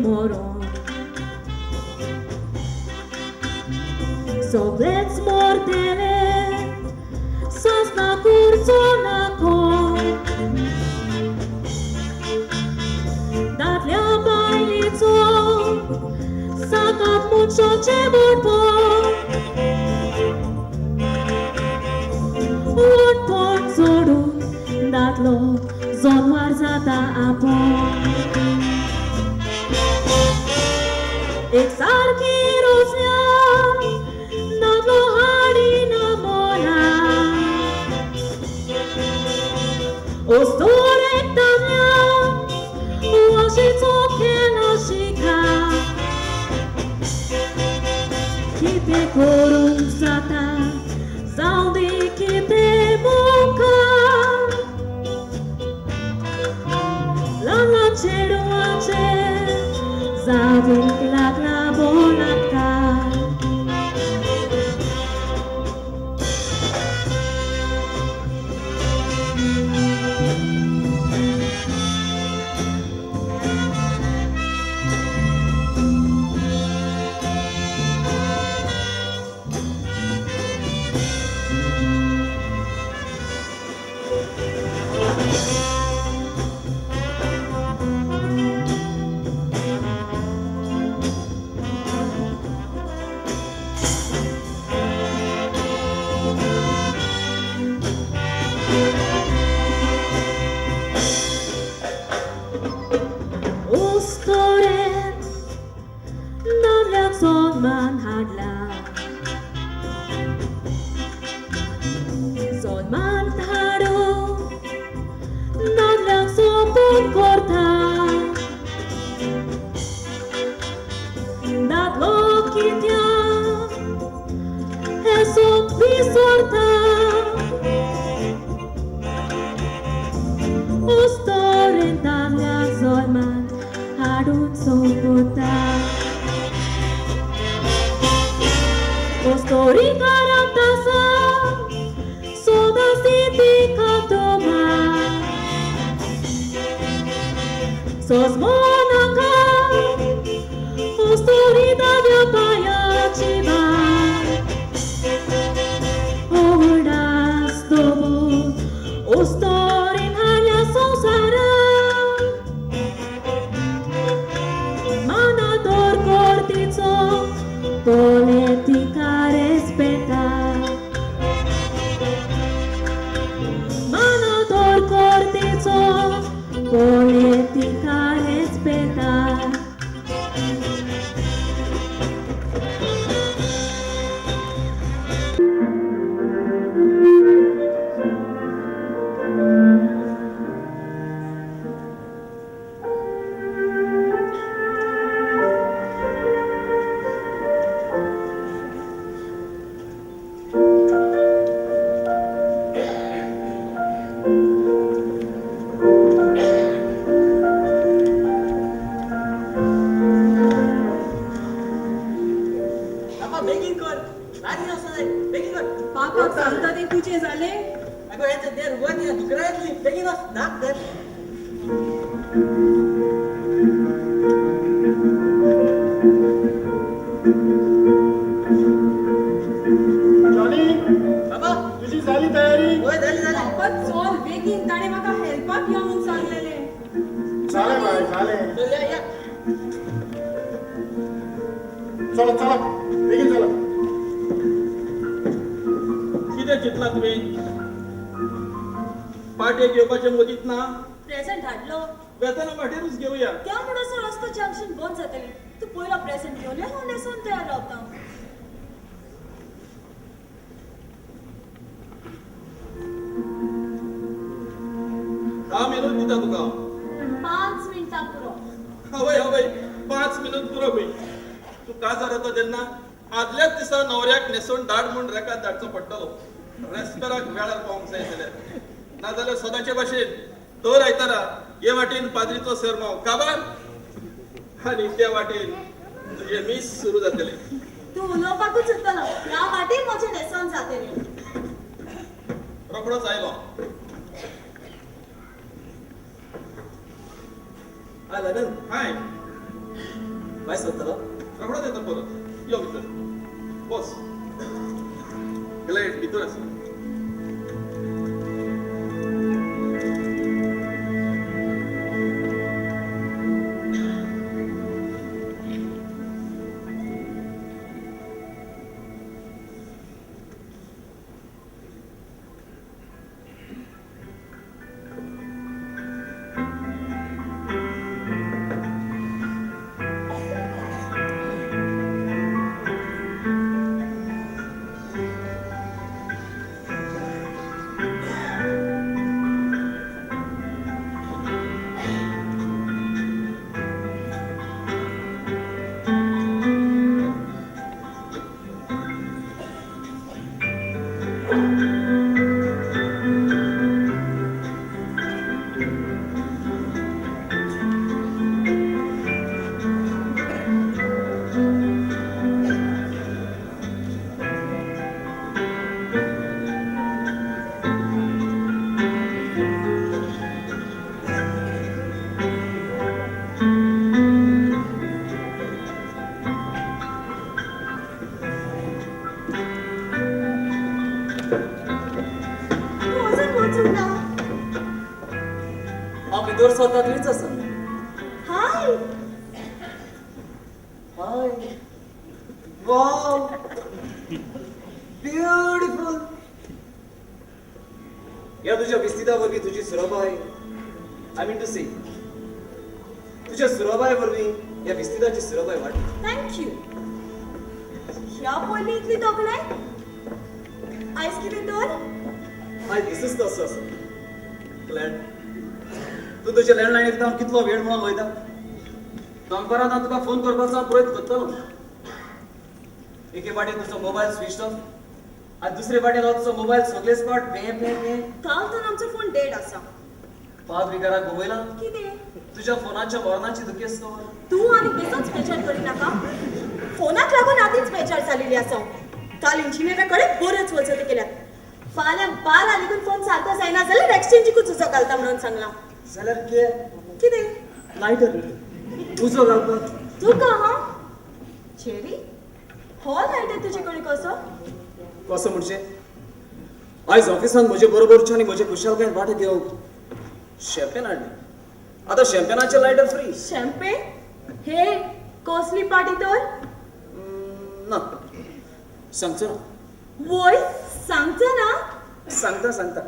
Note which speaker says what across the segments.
Speaker 1: moron. Sopleți mortele, sos na curso na con. Dat le bailico, sacat mucho ce vorbo. Un port soru, dat lo zon warzata apon. Exarchirosnia, dat lo harina mona. Ostoretta mea, uașițo keloshika. Kite korumsata, zaundi kite moka. La lanceru ace, zavin la clabolatka. Ostoret, navlak som man hadla. Son man taro, navlak som korta. Dat lokitya, esot visorta. Ostoret, navlak som man hadun sopota. Ostori karantasa, soda siti katoma. Sos monaka, ostori davia pajačiva. Odas dobo, ostori halja sosara. Manador cortizo, politica respeta. Manador cortizo, politica respeta.
Speaker 2: बाबा बेगीन कर राजी असं नाही बेगीन कर
Speaker 3: पापाक सांगता ते तुझे झाले
Speaker 2: अगं याचं देर वर या दुकरायतली बेगीन अस नाक कर
Speaker 4: जॉनी
Speaker 2: बाबा
Speaker 4: तुझी झाली तयारी
Speaker 2: होय झाली झाली
Speaker 3: पापा चल बेगीन ताणे म्हाका हेल्पाक या म्हणून सांगलेले
Speaker 4: झाले बाय झाले
Speaker 2: चल या या
Speaker 4: चला चला बेगीन चला
Speaker 5: कितें चिंतला तुवें पार्टेक येवपाचें मोदीत ना
Speaker 1: प्रेझेंट हाडलो
Speaker 5: वेतना वाटेरूच घेवया
Speaker 1: त्या म्हणून रस्तो जंक्शन बंद जातले तू पयलो प्रेझेंट घेवन हांव न्हेसून तयार रावता
Speaker 5: धा मिनूट दिता तुका
Speaker 1: 5 मिनिटां पुरो
Speaker 5: हवय हवय 5 मिनूट पुरो पळय तू काजार येता तेन्ना आदल्याच दिसा न्हवऱ्याक न्हेसोवन धाड म्हूण रेकाद धाडचो पडटलो रेस्पेराक वेळार पावंक जाय जाल्यार नाजाल्यार सदांचे भाशेन दर आयतारा हे वाटेन पाद्रीचो सरमाव काबार आनी त्या वाटेन तुझे मीस सुरू जातले
Speaker 1: तू उलोवपाकूच येतलो ह्या वाटेन म्हजें न्हेसोन जातलें
Speaker 5: रोखडोच आयलो
Speaker 2: हा ललन
Speaker 5: हाय
Speaker 6: माहीत होतं
Speaker 5: रगडत येतं परत यो भितर बस ग्लेड भितर आसा
Speaker 3: तू अजून पोहोचून ना
Speaker 6: हा भितर स्वतःतलीच असा
Speaker 3: हाय
Speaker 6: हाय वाव ब्युटिफुल या तुझ्या विस्तितावरवी तुझी सुराबाई आय मीन टू से तुझ्या सुराबाई वरवी या विस्तिताची सुराबाई वाटली
Speaker 3: थँक्यू ह्या पयली इतली तोखणाय आयज कितें तर
Speaker 6: हाय दिसच तसं असं ग्लॅड तू तुझ्या लँडलायनीर जावन कितलो वेळ म्हणून वयता दनपारां हांव तुका फोन करपाचो प्रयत्न करतलो एके फाटी तुजो मोबायल स्विच ऑफ आनी दुसरे फाटी हांव तुजो मोबायल सगळे स्पॉट पे पे पे
Speaker 3: काल आमचो फोन डेड आसा
Speaker 6: 5 विकाराक गोवयला
Speaker 3: कितें
Speaker 6: तुझ्या फोनाच्या मरणाची दुखेस कवर
Speaker 3: तू आनी बेसोच बेजार करिनाका फोनाक लागून आदींच बेजार जालेली आसा काल इंजिनियरा कडेन बऱ्योच वचती केल्यात फाल्यां 12 लेगून फोन सारको जायना जाल्यार एक्सचेंजीकूच उजो घालता म्हणून सांगला
Speaker 6: जाल्यार
Speaker 3: कितें
Speaker 6: लायटर उजो घालपाक
Speaker 3: तुका हा चेरी हो लायटर तुजे कडेन कसो
Speaker 6: कसो म्हणचे आयज ऑफिसान म्हजे बरोबरचे आनी म्हजे कुशलकायेन वांटो घेवंक शॅम्पेन हाडली आतां शॅम्पेनाचे लायटर फ्री
Speaker 3: शॅम्पेन हे कसली पार्टी तर
Speaker 6: ना सांगचो ना
Speaker 3: वय सांगता ना
Speaker 6: सांगता सांगता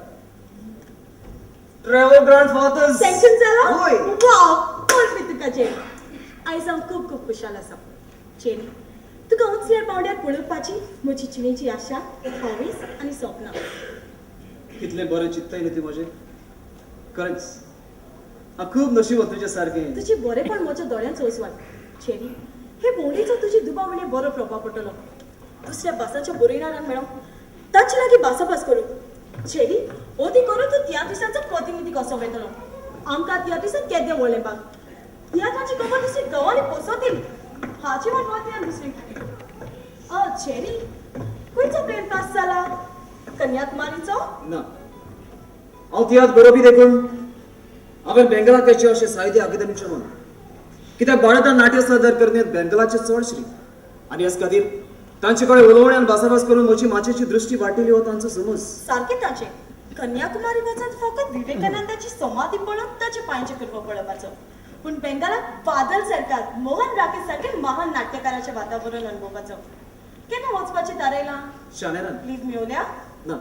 Speaker 6: ट्रॅव्हल ग्रँडफादर्स
Speaker 3: सँक्शन जाला
Speaker 6: होय
Speaker 3: वाव कळली तुका चेरी आयज हांव खूब खूब खुशाल आसा चेरी तुका उंचल्यार पावड्यार पळोवपाची म्हजी जिणेची आशा हॉबीज आनी स्वप्नां
Speaker 6: कितले बरें चित्तय न्ही ती म्हजें खरेंच हांव खूब नशिबवान तुजे सारकें
Speaker 3: तुजी बरेपण म्हज्या दोळ्यांत वचवान चेरी हे भोंवडेचो तुजी दुबावणे बरो प्रभाव पडटलो दुसऱ्या भासाच्या बरोयणाऱ्यांक मेळोन ताचे लागीं भासाभास करूं चेरी ओदी करून तूं त्या दिसाचो प्रतिनिधी कसो वयतलो आमकां त्या दिसान केदें व्हडलें बाग तियात्राची खबर दुसरी गांवांनी पोसोतील हाची वाट वता दुसरी चेरी खंयचो प्लेन पास जाला कन्याकुमारीचो
Speaker 6: ना हांव तियात बरोवपी देखून हांवें बेंगलाक येवचें अशें साहित्य अकादेमीचें म्हूण कित्याक भारतांत नाट्य सादर करण्यात बेंगलाचे चड श्री आनी ह्याच खातीर तांचे कडेन उलोवण्यान भासाभास करून म्हजी माचेची दृश्टी वाटिल्ली हो तांचो समज
Speaker 3: सारकें ताचें कन्याकुमारी वचून फकत विवेकानंदाची समाधी पळोवन ताचे पांयचे करपा पळोवपाचो पूण बेंगालाक बादल सरकार मोहन राकेश सारखे महान नाट्यकाराचें वातावरण अनुभवपाचो केन्ना वचपाचें थारायलां
Speaker 6: शानेरान
Speaker 3: लीव मेवल्या
Speaker 6: ना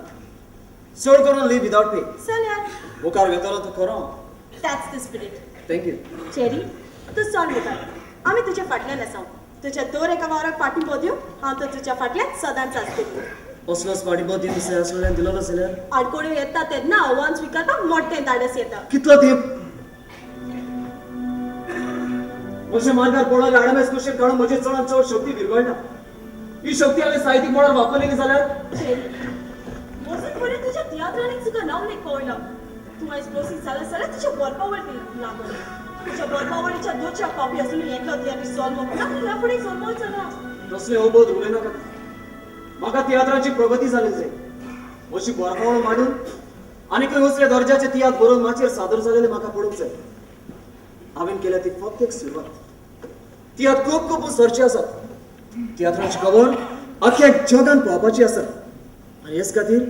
Speaker 6: चड करून लीव विदाउट पे
Speaker 3: चल्यार
Speaker 6: मुखार वेतलो तो खरो
Speaker 3: that's the spirit
Speaker 6: thank you
Speaker 3: cherry तूं चड मुखार आमी तुज्या फाटल्यान आसा तुज्या दर एका वावराक पाठिंबो दिवं हांव तर तुज्या फाटल्यान सदांच आसतली
Speaker 6: असलोच पाठिंबो ती दुसऱ्या आसलेल्यान दिलो जाल्यार
Speaker 3: आडकोड्यो येता तेन्ना आव्हान स्विकारपाक मोठें धाडस येता
Speaker 6: कितलो तेंप म्हज्या मार्गार पडलेले आडमेस कुशीर काडून म्हजी चडांत चड शक्ती विरगळटा ही शक्ती हांवें साहित्यीक मळार वापरलेली जाल्यार
Speaker 3: चेरी वचून फुडें तुज्या तियात्रांनी तुका नांव लेख कळयलां तूं आयज प्रोसीस जाल्यार तुज्या बरपावडी लागून तुज्या बरपावडीच्या दोनच्या कॉपी आसून एकलो तियात्री सॉल्व जाल्यार ह्या फुडें सॉल्व चला
Speaker 6: तसले अबोध उलयनाका म्हाका तियात्राची प्रगती जाली जाय अशी बरपावळ मांडून आनीकय उसले दर्जाचे तियात्र बरोवन माचयेर सादर जालेले म्हाका पडूंक जाय हांवें केल्या ती फक्त एक सुरवात तियात्र खूप खूप सर्ची आसात तियात्राची खबर अख्ख्या जगान पावपाची आसा आनी हेच खातीर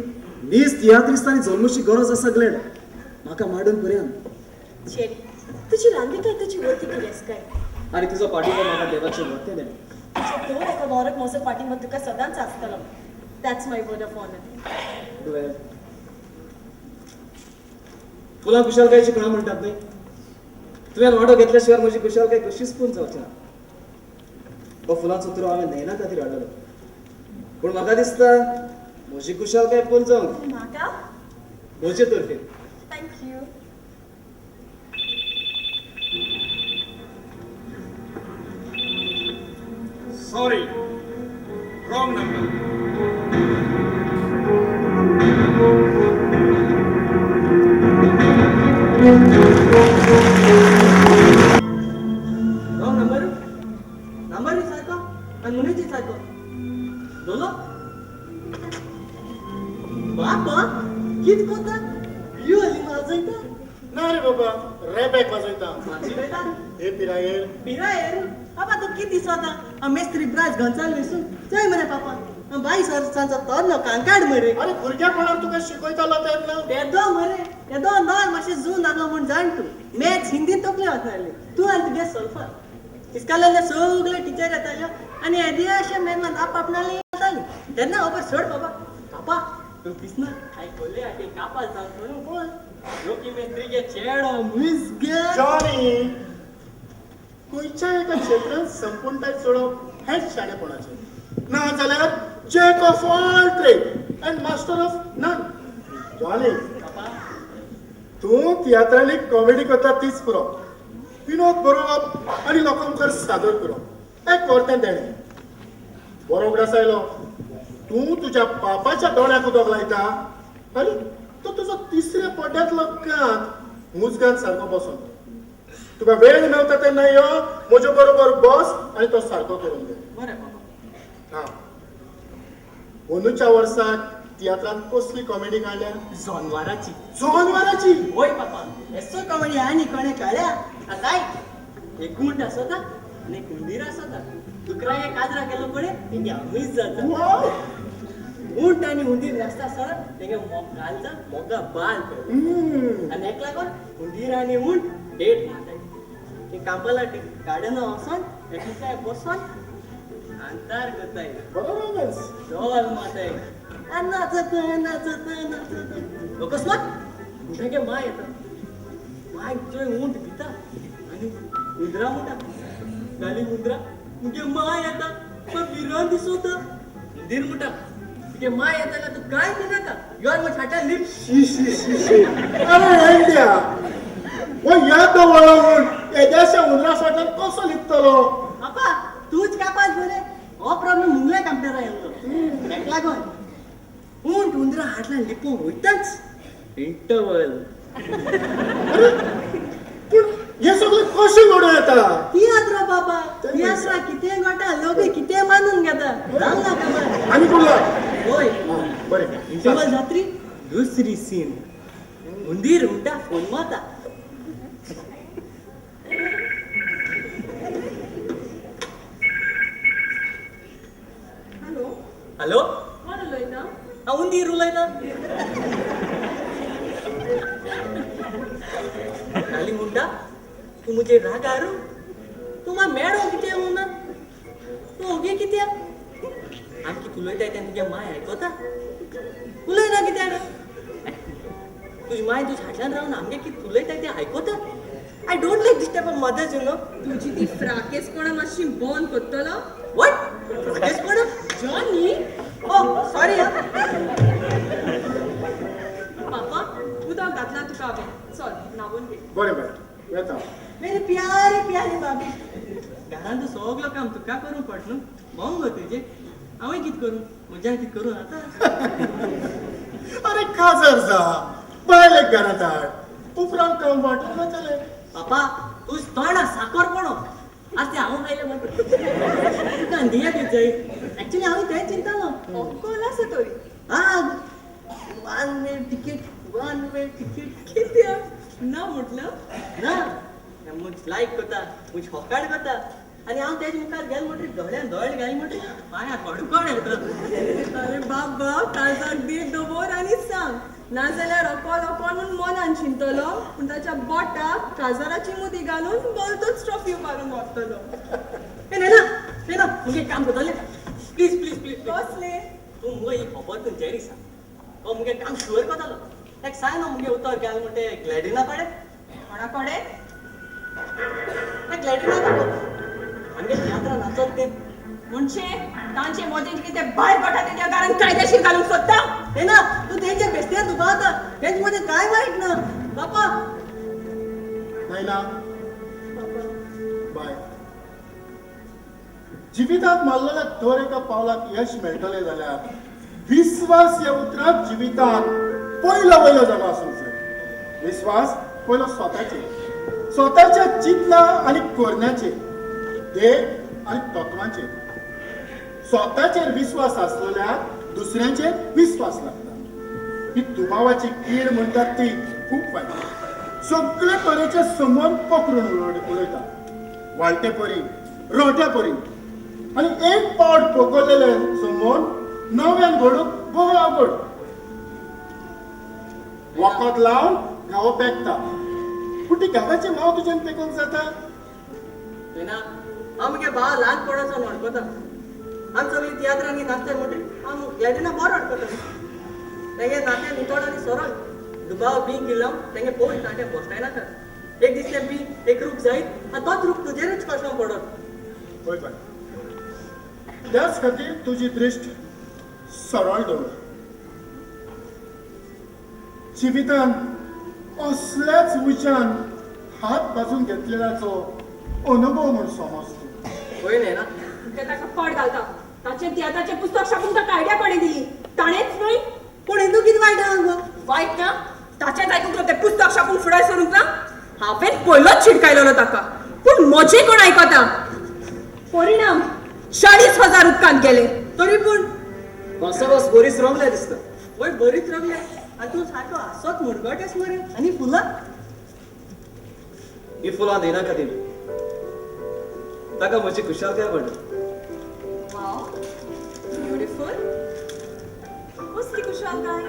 Speaker 6: नीज तियात्रिस्तांनी जल्मची गरज आसा ग्लॅड म्हाका माडून पर्यंत
Speaker 3: चेरी तुझी रांदी काय तुझी वरती केलीस काय
Speaker 6: आनी तुजो पाठिंबो म्हाका देवाचे वरते देणे
Speaker 3: तुझे दोन एका नवरक म्हजो पाठिंबो तुका सदांच आसतलो that's my word of honour
Speaker 6: फुलां कुशालकायची कोणा म्हणटात न्ही तुवें वाडो घेतल्या म्हजी कुशालकाय कशीच पूर्ण जावची ना हो फुलांचो तुरो हांवें न्हयना खातीर हाडलो पूण म्हाका दिसता म्हजी कुशालकाय पूर्ण जावंक
Speaker 3: म्हाका
Speaker 6: म्हजे तर्फे
Speaker 3: thank you
Speaker 5: sorry wrong number
Speaker 2: wrong number सारको आणि मुलीची सारको दोलो बापा कित कोता यो आली वाजयता
Speaker 4: ना रे बाबा रॅबॅक वाजयता
Speaker 2: माझी बेटा
Speaker 4: हे पिरायेर
Speaker 2: पिरा येर बाबा तू किती दिसता मेस्त्री ब्राज घंचाल विसून जय मरे पापा बाई सर सांचा तरलो कांकाड मरे
Speaker 4: अरे भुरग्यापणान तुका शिकयतालो तेन्ना
Speaker 2: तेदो मरे तेदो नॉल मातशें जून लागलो म्हूण जाण तूं मॅथ्स हिंदीन तकले वताले तूं आनी तुगे सल्फर इस्कालेले सगळे टिचर येताल्यो आनी येदी अशें मेन आपणाली येताली तेन्ना खबर सोड बाबा पापा तूं दिसना आयकोले आटे कापाल सांग म्हणून पळय लोकी मेस्त्रीगे चेडो मुसगे
Speaker 4: जॉनी खंयच्या एका क्षेत्रांत संपूर्णताय सोडप हेच शाणेपणाचें ना जाल्यार jack of all trade and master of none Johnny
Speaker 2: papa
Speaker 4: तूं तियात्रांनी कॉमेडी करता तीच पुरो विनोद बरोवप आनी लोकां मुखार सादर करप एक वर्तें तेणें बरो उगडास आयलो तूं तुज्या बापाच्या दोळ्याक उदक लायता आनी तो तुजो तिसऱ्या पड्ड्यांतलो कांत मुजगांत सारको बसोन तुका वेळ मेळटा तेन्ना यो म्हजे बरोबर बस आनी तो सारको करून दे
Speaker 2: बरें पापा
Speaker 4: हा अंदूच्या वर्साक तियात्रांत कसली कॉमेडी काडल्या
Speaker 2: जनवाराची
Speaker 4: जनवाराची
Speaker 2: होय पापा एसो कॉमेडी आनी कोणे काळ्या काय एक मुंट आसता आनी एक हुंदीर आसता दुकरांगे काजरा केलो पळय तेंगे अमीज जाता
Speaker 4: वाव
Speaker 2: उंट आनी हुंदीर आसता सर तेंगे मोग घालता मोगा बाल आनी एक लागून हुंदीर आनी उंट डेट मारताय ते कांपाला गार्डन वचोन एकीचाय बसोन अंतार करताय
Speaker 4: बरो रोमॅन्स
Speaker 2: डॉल मारताय आनी नाचत नाचत अकस्मात उंटागे माय येता माय चोय उंट भिता आनी उंदरा म्हणटा गाली उंदरा मुगे माय येता तो विरान दिसोता हुंदीर म्हणटा तुगे माय येता जाल्यार तूं कांय भिनाका यू आर मच हाटा लिप
Speaker 4: शी शी शी शी अरे इंडिया वो याद वळवून येद्याशा उंदरा फाटल्यान कसो लिपतलो
Speaker 2: पापा तूच कापास बरे हो प्रॉब्लेम मुंगले कंप्युटर येयलो हेक लागून उंट उंदरा हाटल्यान लिपोवंक वयताच इंटरवल
Speaker 4: पूण हे सगळें कशें घडोवन येता
Speaker 2: तियात्र बाबा तियात्रा कितें घडटा लोक कितें मानून घेता जावं खबर
Speaker 4: आनी कोण
Speaker 2: होय
Speaker 4: बरें
Speaker 2: इंटरवल जात्री दुसरी सीन हुंदीर उंटा फोन मारता
Speaker 3: हॅलो
Speaker 2: हॅलो
Speaker 3: कोण उलयता
Speaker 2: हांव हुंदीर उलयतां गाली म्हणटा तूं मुजे रागार तूं म्हाका मेळो कितें म्हणून तूं ओगे कित्या आमी कितें उलयताय तें तुगे माय आयकता उलयना कित्याक तुजी माय तुज्या फाटल्यान रावन आमगे कितें उलयताय तें आयकता I don't like this type of mothers you know
Speaker 3: तुझी ती फ्राकेस कोणा मातशी बंद करतलो
Speaker 2: वॉट राकेश कोण
Speaker 3: जॉनी
Speaker 2: ओ सॉरी
Speaker 3: पापा उदक घातला तुका हांवें चल न्हावून घे
Speaker 4: बरें बरें येता
Speaker 2: मेरी प्यारी प्यारी बाबी घरांत सगळं काम तुका करूं पड न्हू भोंग गो तुजे हांवें कितें करूं म्हज्यान कितें करूं आतां
Speaker 4: अरे काजर जा बायलेक घरांत हाड उपरांत काम वांटून जातलें
Speaker 2: पापा तुज तोंडा साकर पडो आज ते हांव खायलें म्हणटा तुका दिया जाय एक्चुली हांव तें चिंतालो
Speaker 3: कोण आसा तरी
Speaker 2: आ वन वे टिकेट
Speaker 3: कित्याक ना म्हटलं
Speaker 2: ना मुझ लायक करता मुझ होकाड करता आणि हांव तेज मुखार गेल म्हणटरी दोळ्यान दोळ घाल म्हणटरी पांयाक अडकोण येता.
Speaker 3: अरे बाबा काळजाक दीड दवर आनी सांग नाजाल्यार अकोल अकोल म्हणून मनान चिंतलो पूण ताच्या बोटाक काजाराची मुदी घालून बोलतोच ट्रॉफी मारून वागतलो.
Speaker 2: ए नेना मुगे काम करतले प्लीज प्लीज प्लीज
Speaker 3: कसले
Speaker 2: तू मुगे ही खबर तू जेरी सांग तो मुगे काम शुअर करतलो. एक सांग ना मुगे उतर गेल म्हणटे ग्लॅडिना कडेन
Speaker 3: कोणा कडेन
Speaker 2: ग्लॅडिना कडेन आमगे तियात्रा नाचत ते
Speaker 3: म्हणजे तांचे मजेंचे कितें भायर पडटा तेच्या कारण कायदेशीर घालूंक सोदता.
Speaker 2: हे ना तू त्यांच्या बेस्त्यात दुबावता त्यांच्यामध्ये काय वाईट ना बापा.
Speaker 4: नायना बाय. जिवितांत मारलेल्या दर एका पावलाक यश मेळटलें जाल्यार विस्वास ह्या उतराक जिवितांत पयलो जागो आसूंक जाय. विस्वास पयलो स्वताच्या चिंतना आनी करण्याचेर देह आनी तत्वांचेर. स्वताचेर विस्वास आसलेल्याक दुसऱ्यांचेर विस्वास लागता. ही दुबावाची कीड म्हणटात ती खूब वायट. सगळे तरेचे संबंध पकडून उडयता. वाळटे परी रोट्या परी आनी एक पावट पकडलेले संबंध नव्यान घडूंक बहु अवघड. वखद लावन घावो पेकता पूण ती घावाचें माव तुज्यान पेकोवंक जाता.
Speaker 2: हे ना आमगे बा ल्हानपणाचो अडकता. आमी सगळीं तियात्रांनी नाचता म्हणटरी आमी ग्लॅडिना बरो अडकता. तेगे नाट्या नितोड आनी सरळ दुबाव बी किल्लो तेगे पोस्ट नाट्या पोस्टाय नाका. एक दिसलें बी एक रूप जायत आनी तोच रूप तुजेरूच कशें पडत.
Speaker 4: पळय बाय त्याच खातीर तुजी दृश्ट सरळ दवर. जिवितांत असल्याच विचान हात बाजून घेतलेल्याचो अनुभव म्हूण समज तूं.
Speaker 2: पळय न्ही ना
Speaker 3: ते ताका फड घालता. ताचे तियात्राचे पुस्तक छापून ताका आयडिया कोणे दिली ताणेच न्हय.
Speaker 2: पूण हिंदू कितें वायट आहा गो.
Speaker 3: वायट ना ताचेच आयकूंक ते पुस्तक छापून फुडें सरूंक ना. हांवें पयलोच छिडकायलो ताका पूण म्हजें कोण आयकता. परिणाम 40,000 उदकांत गेले.
Speaker 2: तरी पूण
Speaker 6: बस बरीच रंगल्या दिसता.
Speaker 2: वय बरीच रगल्या आनी तूं सारको हांसत मुरगटेस मरे. आनी फुलां
Speaker 6: ही फुलां देना खातीर ताका म्हजी खुशालकाय पडली.
Speaker 3: Wow beautiful. कसली कुशालकाय.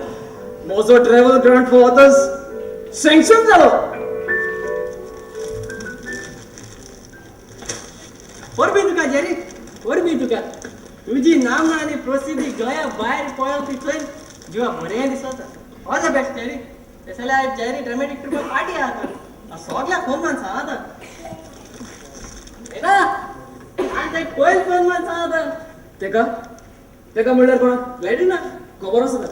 Speaker 6: म्हजो travel grant for others sanction जालो.
Speaker 2: परबी तुका जेरी परबी तुका. तुजी नामना आनी प्रसिद्धी गोंया भायर पळोवपी थंय जिवा बरें दिसता. All the best Jerry. ते जाल्यार जेरी ड्रामेटीक ट्रुपाक पार्टी आहा. सगळ्या फोन मान सांगता. हे ना आनी ते पयल फोन मान सांगता.
Speaker 6: तेका म्हणल्यार कोण
Speaker 2: ग्लॅडिना
Speaker 6: खबर आसा का.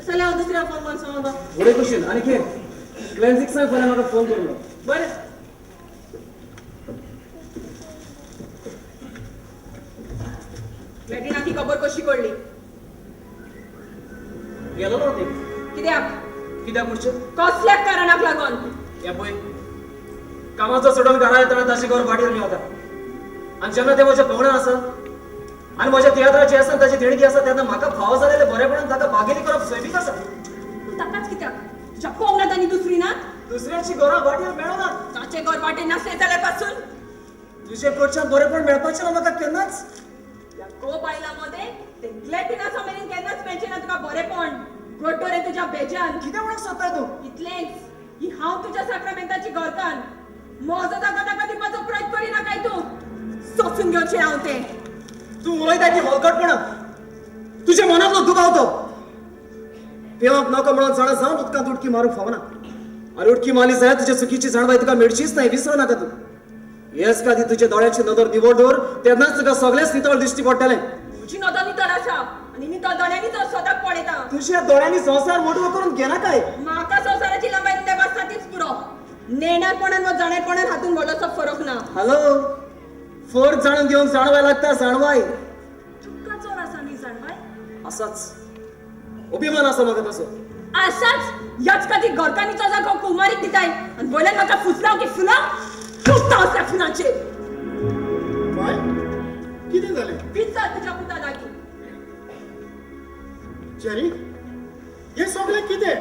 Speaker 2: जाल्यार हांव दुसऱ्या फोन मान सांगता.
Speaker 6: बरे क्वेश्चन आनी खेळ क्लॅन्सिक्साक फाल्यां म्हाका फोन करूंक लाव.
Speaker 2: बरें
Speaker 3: ग्लॅडिना ती खबर कशी कळली.
Speaker 6: गेलो ना ते
Speaker 3: कित्याक
Speaker 6: कित्याक म्हणचे
Speaker 3: कसल्या कारणाक लागून.
Speaker 6: हे पळय कामाचो सोडून घरा येतना ताची घर वाटेर मेळटा. आनी जेन्ना ते म्हजे पावणे आसा आनी म्हज्या तियात्राची आसा ताची देणगी आसा तेन्ना म्हाका फाव जालेले बरेपणान ताका बागेली करप सोयीक आसा.
Speaker 3: ताकाच कित्याक तुज्या कोंगणात आनी दुसरी नात.
Speaker 6: दुसऱ्याची घरां वाटेर मेळनात.
Speaker 3: ताचे घर वाटे नासले जाल्यार पासून
Speaker 6: तुजे कडच्यान बरेपण मेळपाचें ना म्हाका केन्नाच.
Speaker 3: या गो बायलामध्ये ते ग्लॅडिना मेरेन केन्नाच मेळचें ना तुका बरेपण. घट्टो रे तुज्या बेजान.
Speaker 6: कितें म्हणून सोदताय तूं.
Speaker 3: इतलेंच की हांव तुज्या साक्रामेंताची घरकान म्हजो जागा ताका दिवपाचो प्रयत्न करिना काय तूं. सोसून घेवचें हांव तें.
Speaker 6: तूं उलयता ती हलकटपणां तुज्या मनांतलो दुबाव तो. पेंवप नाका म्हणून झाडां जावन उदकांत उडकी मारूंक फावना. आनी उडकी मारली जाल्यार तुजे चुकीची जाणवाय तुका मेळचीच नाही. विसरूं नाका तूं. हेच खातीर तुजे दोळ्याची नदर निवळ दवर तेन्नाच तुका सगळेंच नितळ दिश्टी पडटलें.
Speaker 3: तुजी नदर नितळ आसा आनी नितळ दोळ्यांनी तो सदांच पळयता.
Speaker 6: तुझ्या दोळ्यांनी संसार मोठो करून घेना काय.
Speaker 3: म्हाका संवसाराची लंबाई उद्या बसता तीच पुरो. नेण्यारपणान व जाणेपणान हातून व्हडलोसो फरक ना.
Speaker 6: हॅलो फोर्थ जाणून घेवंक जाणवाय लागता. जाणवाय
Speaker 3: तुका चोर आसा न्ही जाणवाय.
Speaker 6: असाच अभिमान आसा म्हाका तसो.
Speaker 3: असाच याच खातीर घरकान्नीचो जागो कुमारीक दिताय आनी वयल्यान म्हाका फुसलाव की फुलां तुपता असल्या फुलांचेर.
Speaker 4: बाय कितें जालें.
Speaker 3: विचार तुज्या पुता लागीं.
Speaker 4: जेरी हे सगळें कितें.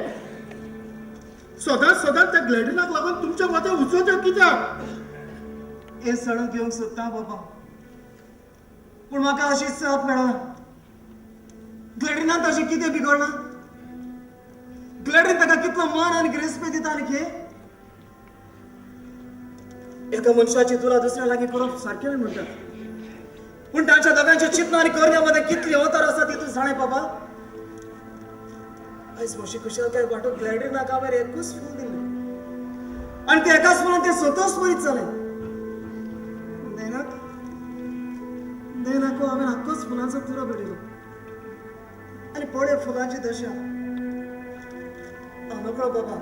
Speaker 4: सदांच त्या ग्लॅडिनाक लागून तुमच्या मदें उजो कित्याक.
Speaker 6: हे सडक घेवंक सोदता बाबा पूण म्हाका अशी साथ मेळना ग्लॅडिनान ताजें कितें बिगडलां ग्लॅडीन ताका कितलो मान आनी रेस्पेद दिता आनी हे एका मनशाची तुला दुसऱ्या लागीं करप सारकें म्हणटात पूण तांच्या दोगांच्या चिंतन आनी करण्यामध्ये कितली अंतर आसा ती तूं जाणें बाबा आयज म्हशी कुशलकाय वाटून ग्लॅडीनाक हांवें एकूच फूल दिलें आणि ते एकाच फुलान ते स्वतःस्फूर्त जालें नैनाको हांवें आख्खोच फुलांचो तुरो बेडिलो आनी पळय फुलांची दशा हांव नकळो बाबा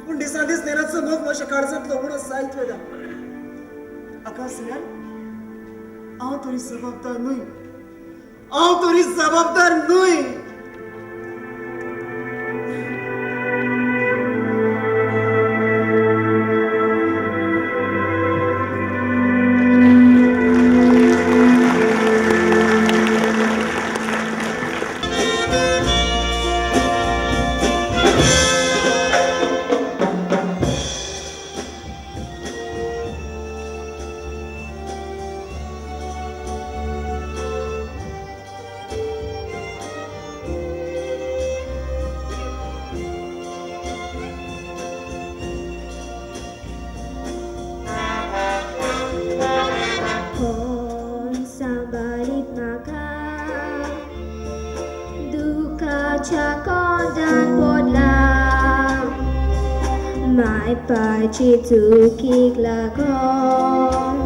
Speaker 6: पूण दिसान दीस नैनाचो मोग म्हज्या काळजांतलो उणो जायत वता हाका सगळ्यान हांव तरी जबाबदार न्हय
Speaker 1: कोण सांबाळीत म्हाका दुखाच्या कोंडान पडला मायपाची चुकीक लागून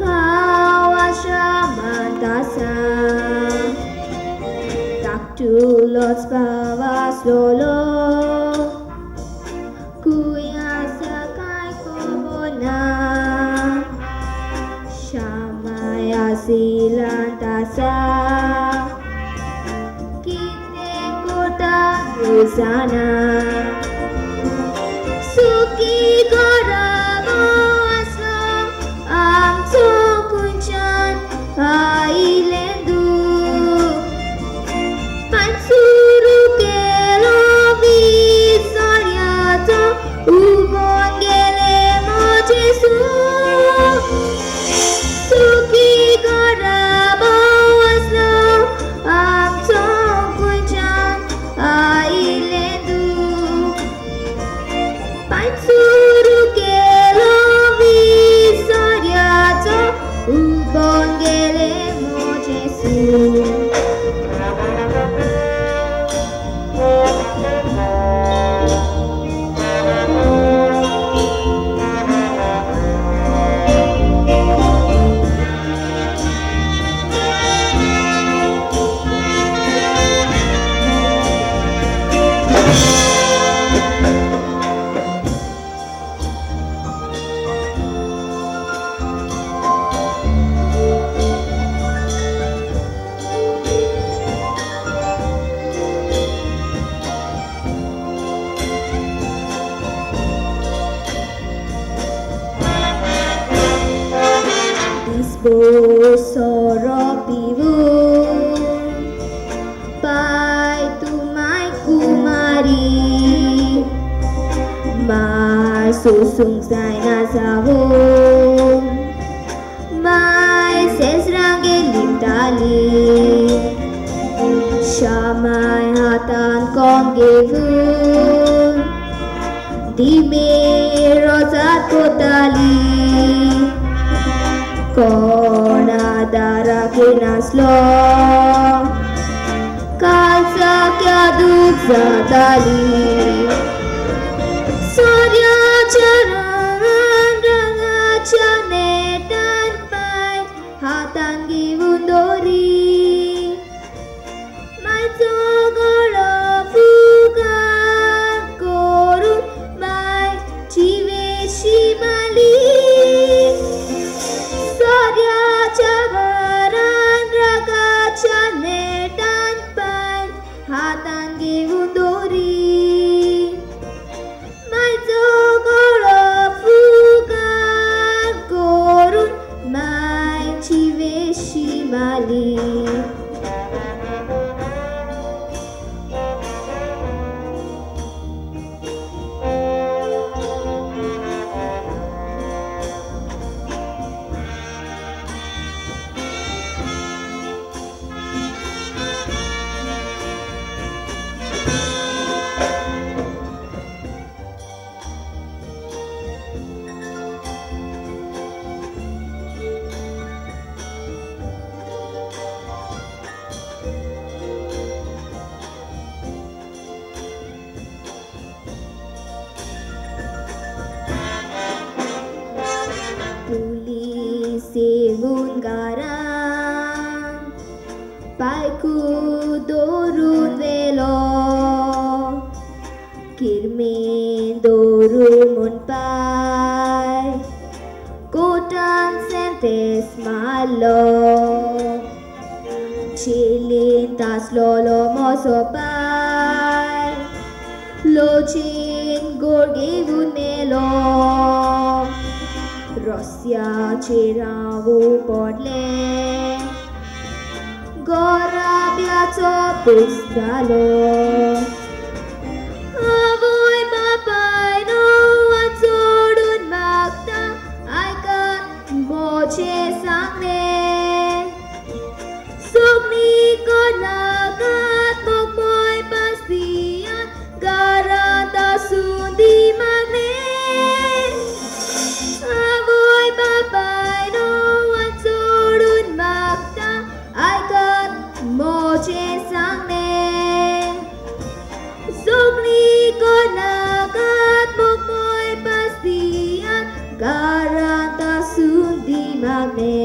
Speaker 1: हांव आश्रमांत आसा धाकटुलोच भाव आसलोलो खंय आसा काय खबर ना शामाय आसिलांत आसा कितें कोता जाणा सुखी घराबो आसलो आमचो खंयच्यान आयिल्लें दूख सुरू केलो विसर्याचो उबोन गेले म्हजे सूख सुखी घराबो आसलो आमचो खंयच्यान आयिल्लें दूख सुरू केलो विसर्याचो उबोन गेले म्हजे सूख Soro piwun pai tumai kumari mai susung sai na sawun mai sesrange lintali shamai hatan kongevun dime rozat kotali कोणा दाराके नासलो कालचा क्या दूख जाताली सूर्याच्या रंगाच्या नेटान पाय हातान घेऊन दोरी मायचो गळो फुगा करून माय चिवेशी माली सूर्याच्या भरान रागाच्या नेटान पाय हातान घेऊन दोरी मायचो गळो फुगा करून मायची वे
Speaker 7: सेवून गारान पायकू दवरून वेलो किरमेन दवरून म्हूण पाय कोटान सेंतेस मारलो चिलीन तासलोलो मोसो पाय लोचीन गोड घेवन मेलो रस्त्याचेर रावू पडले गोराब्याचो पूस जालो आवय बापाय णवान सोडून मागता आयकात मोचे सांगणे सगळी कोणाकात मोगमोय पासपियान घरांत आसून दी मागणे आवय बापाय णवान सोडून मागता आयकात मोचे सांगणे सगळी कोणाकात मोगमोय पासपियान घरांत आसून दी मागणे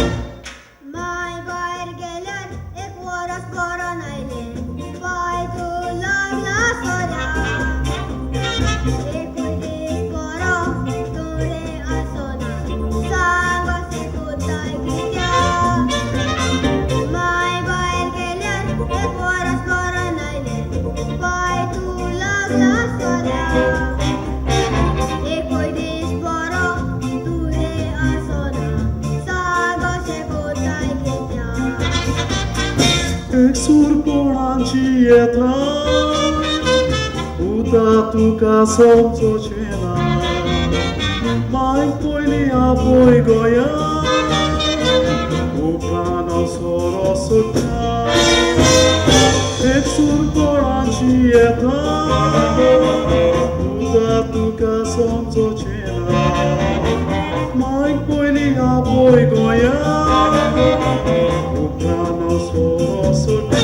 Speaker 8: माय भायर गेल्यार एक वरस बरो नायलें पाय तूं लागला सोऱ्या एकूय दीस बरो तुळे आसोना सांग अशें कोताय कित्याक माय भायर गेल्यार एक वरस बरो नायलें पाय तूं लागला सोऱ्या एकूय दीस बरो तुळे आसोना सांग अशें कोताय कित्याक
Speaker 9: एक सूर कोणाची येता उदा तुका समजोचें ना माय पयली आपोय गोंया उपरांत सोरो सुट्टा एक सूर कोणाची येता उदा तुका समजोचें ना माय पयली आपोय गोंया उपरांत सोरो सुट्टा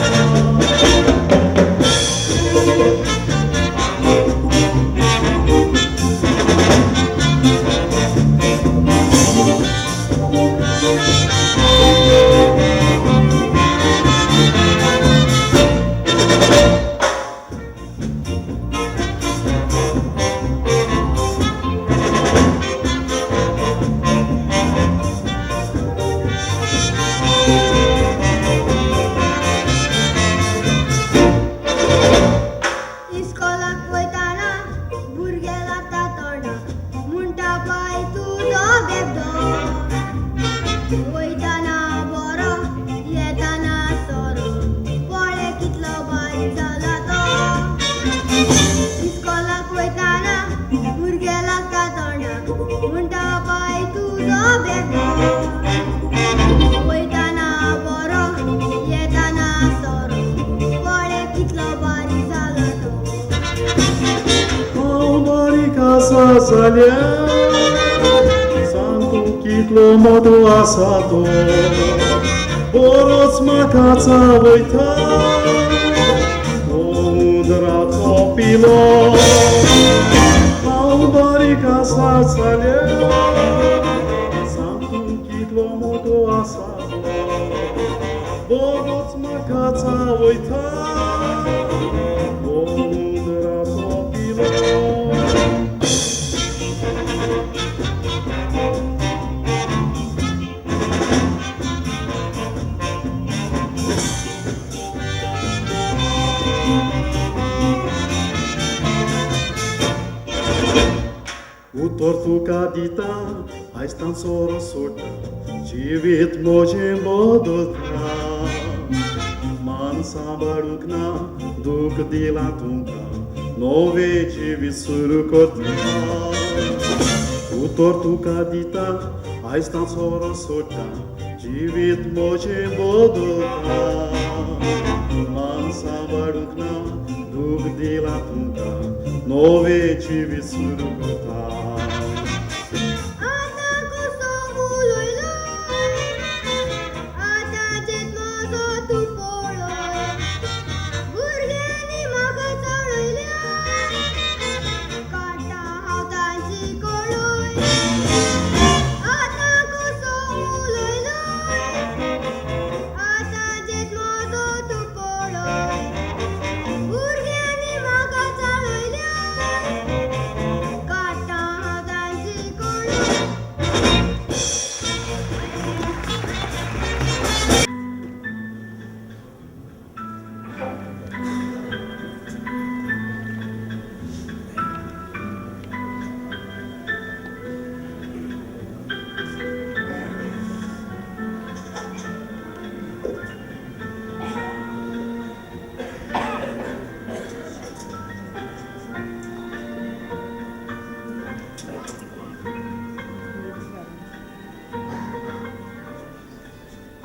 Speaker 8: इस्कोलाक वयताना भुरगे लागता तोंडाक म्हणटा पाय तुजो बेबदो वयताना बरो येताना सोरो पळे कितलो बारीक जाला तो इस्कोलाक वयताना भुरगे लागता तोंडाक म्हणटा पाय तुजो बेबदो वयताना बरो येताना सोरो पळे कितलो बारीक जाला तो
Speaker 9: हांव बारीक आसा जाल्यार सांग तूं कितलो मोठो आसा तो बरोच म्हाका चावयता उंदराचो पिलो हांव बारीक आसा जाल्यार सांग तूं कितलो मोठो आसा तो बरोच म्हाका चावयता उंदराचो पिलो उतर तुका दिता आयज तांचो सोडटा जिवीत म्हजें बदलता मान सांबाळूंक ना दूख दिलां तुमकां नवें जिवीत सुरू करता उतर तुका दिता आयज ताचो सोडटा जिवीत म्हजें बदलता मान सांबाळूंक ना दूख दिला तुमकां नवें जिवीत सुरू करता
Speaker 8: आतां कसो उलयलो आतां जेतलो तूं पळय भुरग्यांनी म्हाका चडयल्या काडटा हांव तांची कळय आतां कसो उलयलो आतां जेतलो तूं पळय भुरग्यांनी म्हाका चडयल्या काडटा हांव तांची कळय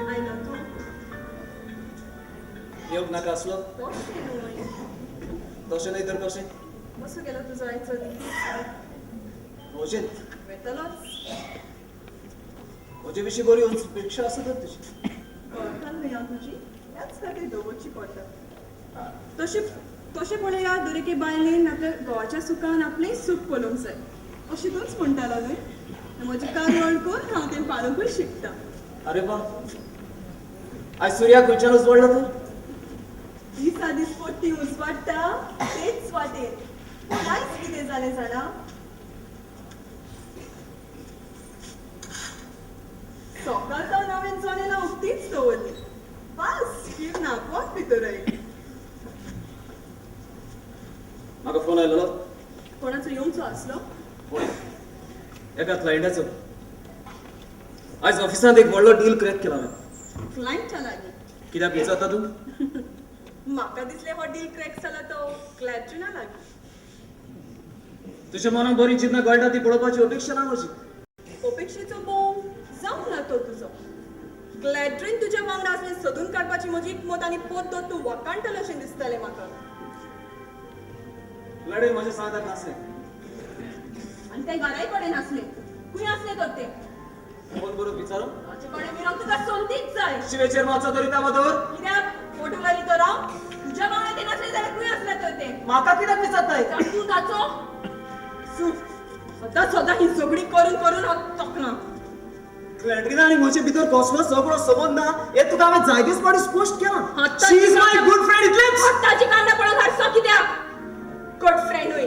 Speaker 3: आयलो तूं
Speaker 6: येवंक नाका आसलो
Speaker 3: कशें न्हय
Speaker 6: तशें न्हय तर कशें
Speaker 3: कसो गेलो तुजो आयचो दीस
Speaker 6: म्हजें
Speaker 3: वेतलोच
Speaker 6: म्हजे विशीं बरी अपेक्षा आसतच तुजी
Speaker 3: कळटाल न्हय हांव तुजी ह्याच खातीर दवरची पडटा तशें पळया दर एके बायलेन आपल्या घोवाच्या सुखान आपलें सूख पळोवंक जाय अशें तूंच म्हणटालो न्हय म्हजी कान वळखून हांव तें पाळोवंकूय शिकता
Speaker 6: अरे बा आज सूर्या खंयच्यान उजवडला तूं
Speaker 3: दिसा दीस पोट्टी उजवाडटा तेच वाटेर पूण आयज कितें जालें जाणा सकाळ तर नवीन चणेला उक्तीच दवरली बस कीड नाकवाक भितर आयली
Speaker 6: म्हाका फोन आयलो
Speaker 3: कोणाचो येवंचो आसलो
Speaker 6: एका क्लायंटाचो आज ऑफिसांत एक व्हडलो डील क्रॅक केला हांवें
Speaker 3: क्लायंटच्या लागीं
Speaker 6: कित्याक विचारता तूं
Speaker 3: म्हाका दिसलें हो डील क्रॅक जाला तो क्लॅट्रिना लागीं
Speaker 6: तुज्या मनाक बरी चिंतना कळटा ती पळोवपाची अपेक्षा ना म्हजी
Speaker 3: अपेक्षेचो बोव जावंक ना तो तुजो क्लॅट्रीन तुज्या वांगडा आसलें सोदून काडपाची म्हजी एकमत आनी पद्दत तूं वकाणटलो अशें दिसतालें म्हाका
Speaker 6: लढे म्हज्या सांगतात नासलें
Speaker 3: आनी तें घराय कडेन आसलें खंय आसलें तर तें
Speaker 6: फोन करून विचारो
Speaker 3: म्हजे कडेन विरोध तुका सोमतीच जाय
Speaker 6: शिवेचेर मातसो दवरिता मदर
Speaker 3: कित्याक फोटो घाली तर हांव तुज्या वांगडा तें नासलें जाल्यार खंय आसलें तर तें
Speaker 6: म्हाका कित्याक विचारताय
Speaker 3: तूं ताचो सदां ही झगडी करून करून हांव तोखना
Speaker 6: क्लॅट्रिना आनी म्हजे भितर कसलो सगळो संबंध ना हे तुका हांवें जायतीच फावटी स्पश्ट केलां
Speaker 3: आतां
Speaker 6: शी इज माय गुड फ्रेंड इतलेंच
Speaker 3: ताची कांदा पळोवन हाडचो कित्याक गुड फ्रेंड होय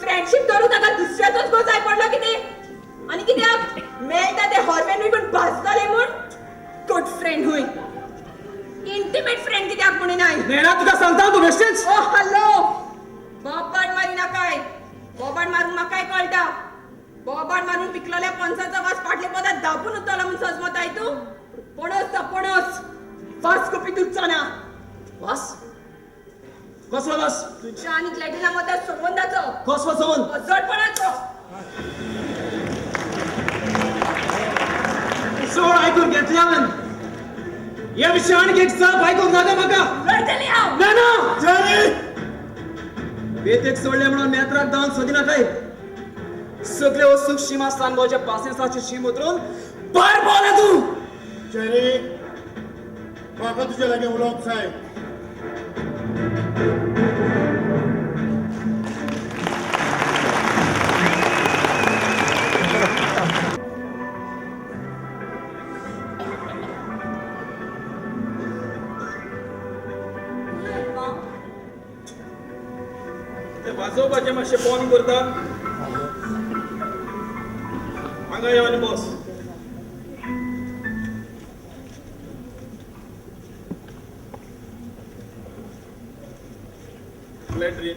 Speaker 3: फ्रेंडशीप धरून ताका दुसऱ्याचोच गो जाय पडलो कितें आनी कित्याक मेळटा ते हॉर्वेन पण भाजताले म्हूण गुड फ्रेंड होय इंटिमेट फ्रेंड कित्याक म्हणून नाय
Speaker 6: नेणा तुका सांगता तूं बेश्टेच
Speaker 3: ओ हॅलो बोबाड मारी नाकाय बोबाड मारून म्हाकाय कळटा बोबाड मारून पिकलेल्या पणसाचा वास फाटले पदात दाबून उरतलो म्हूण सजमताय तूं पणस पणस वास कपी तुच्चा ना
Speaker 6: वास कसलो वास
Speaker 3: तुझ्या आणि क्लॅटिना मध्य संबंधाचो
Speaker 6: कसलो संबंध
Speaker 3: अजडपणाचो
Speaker 6: सोड ऐकून घेतले हांवें या विशयी आणखी एक जाप ऐकूंक नाका म्हाका
Speaker 3: लढतली हांव
Speaker 6: ना ना जरी बेतेक सोडले म्हणून मेत्राक जावन सोदी नाकाय सगळे वस्तूक शीम आसतान गोच्या पासेसाची शीम उतरून भायर पावला तूं
Speaker 4: जेरी म्हाका तुजे लागीं उलोवंक जाय
Speaker 5: वाजोवपाचें मातशें फोन करता हांगा यो आनी बस क्लॅट्रीन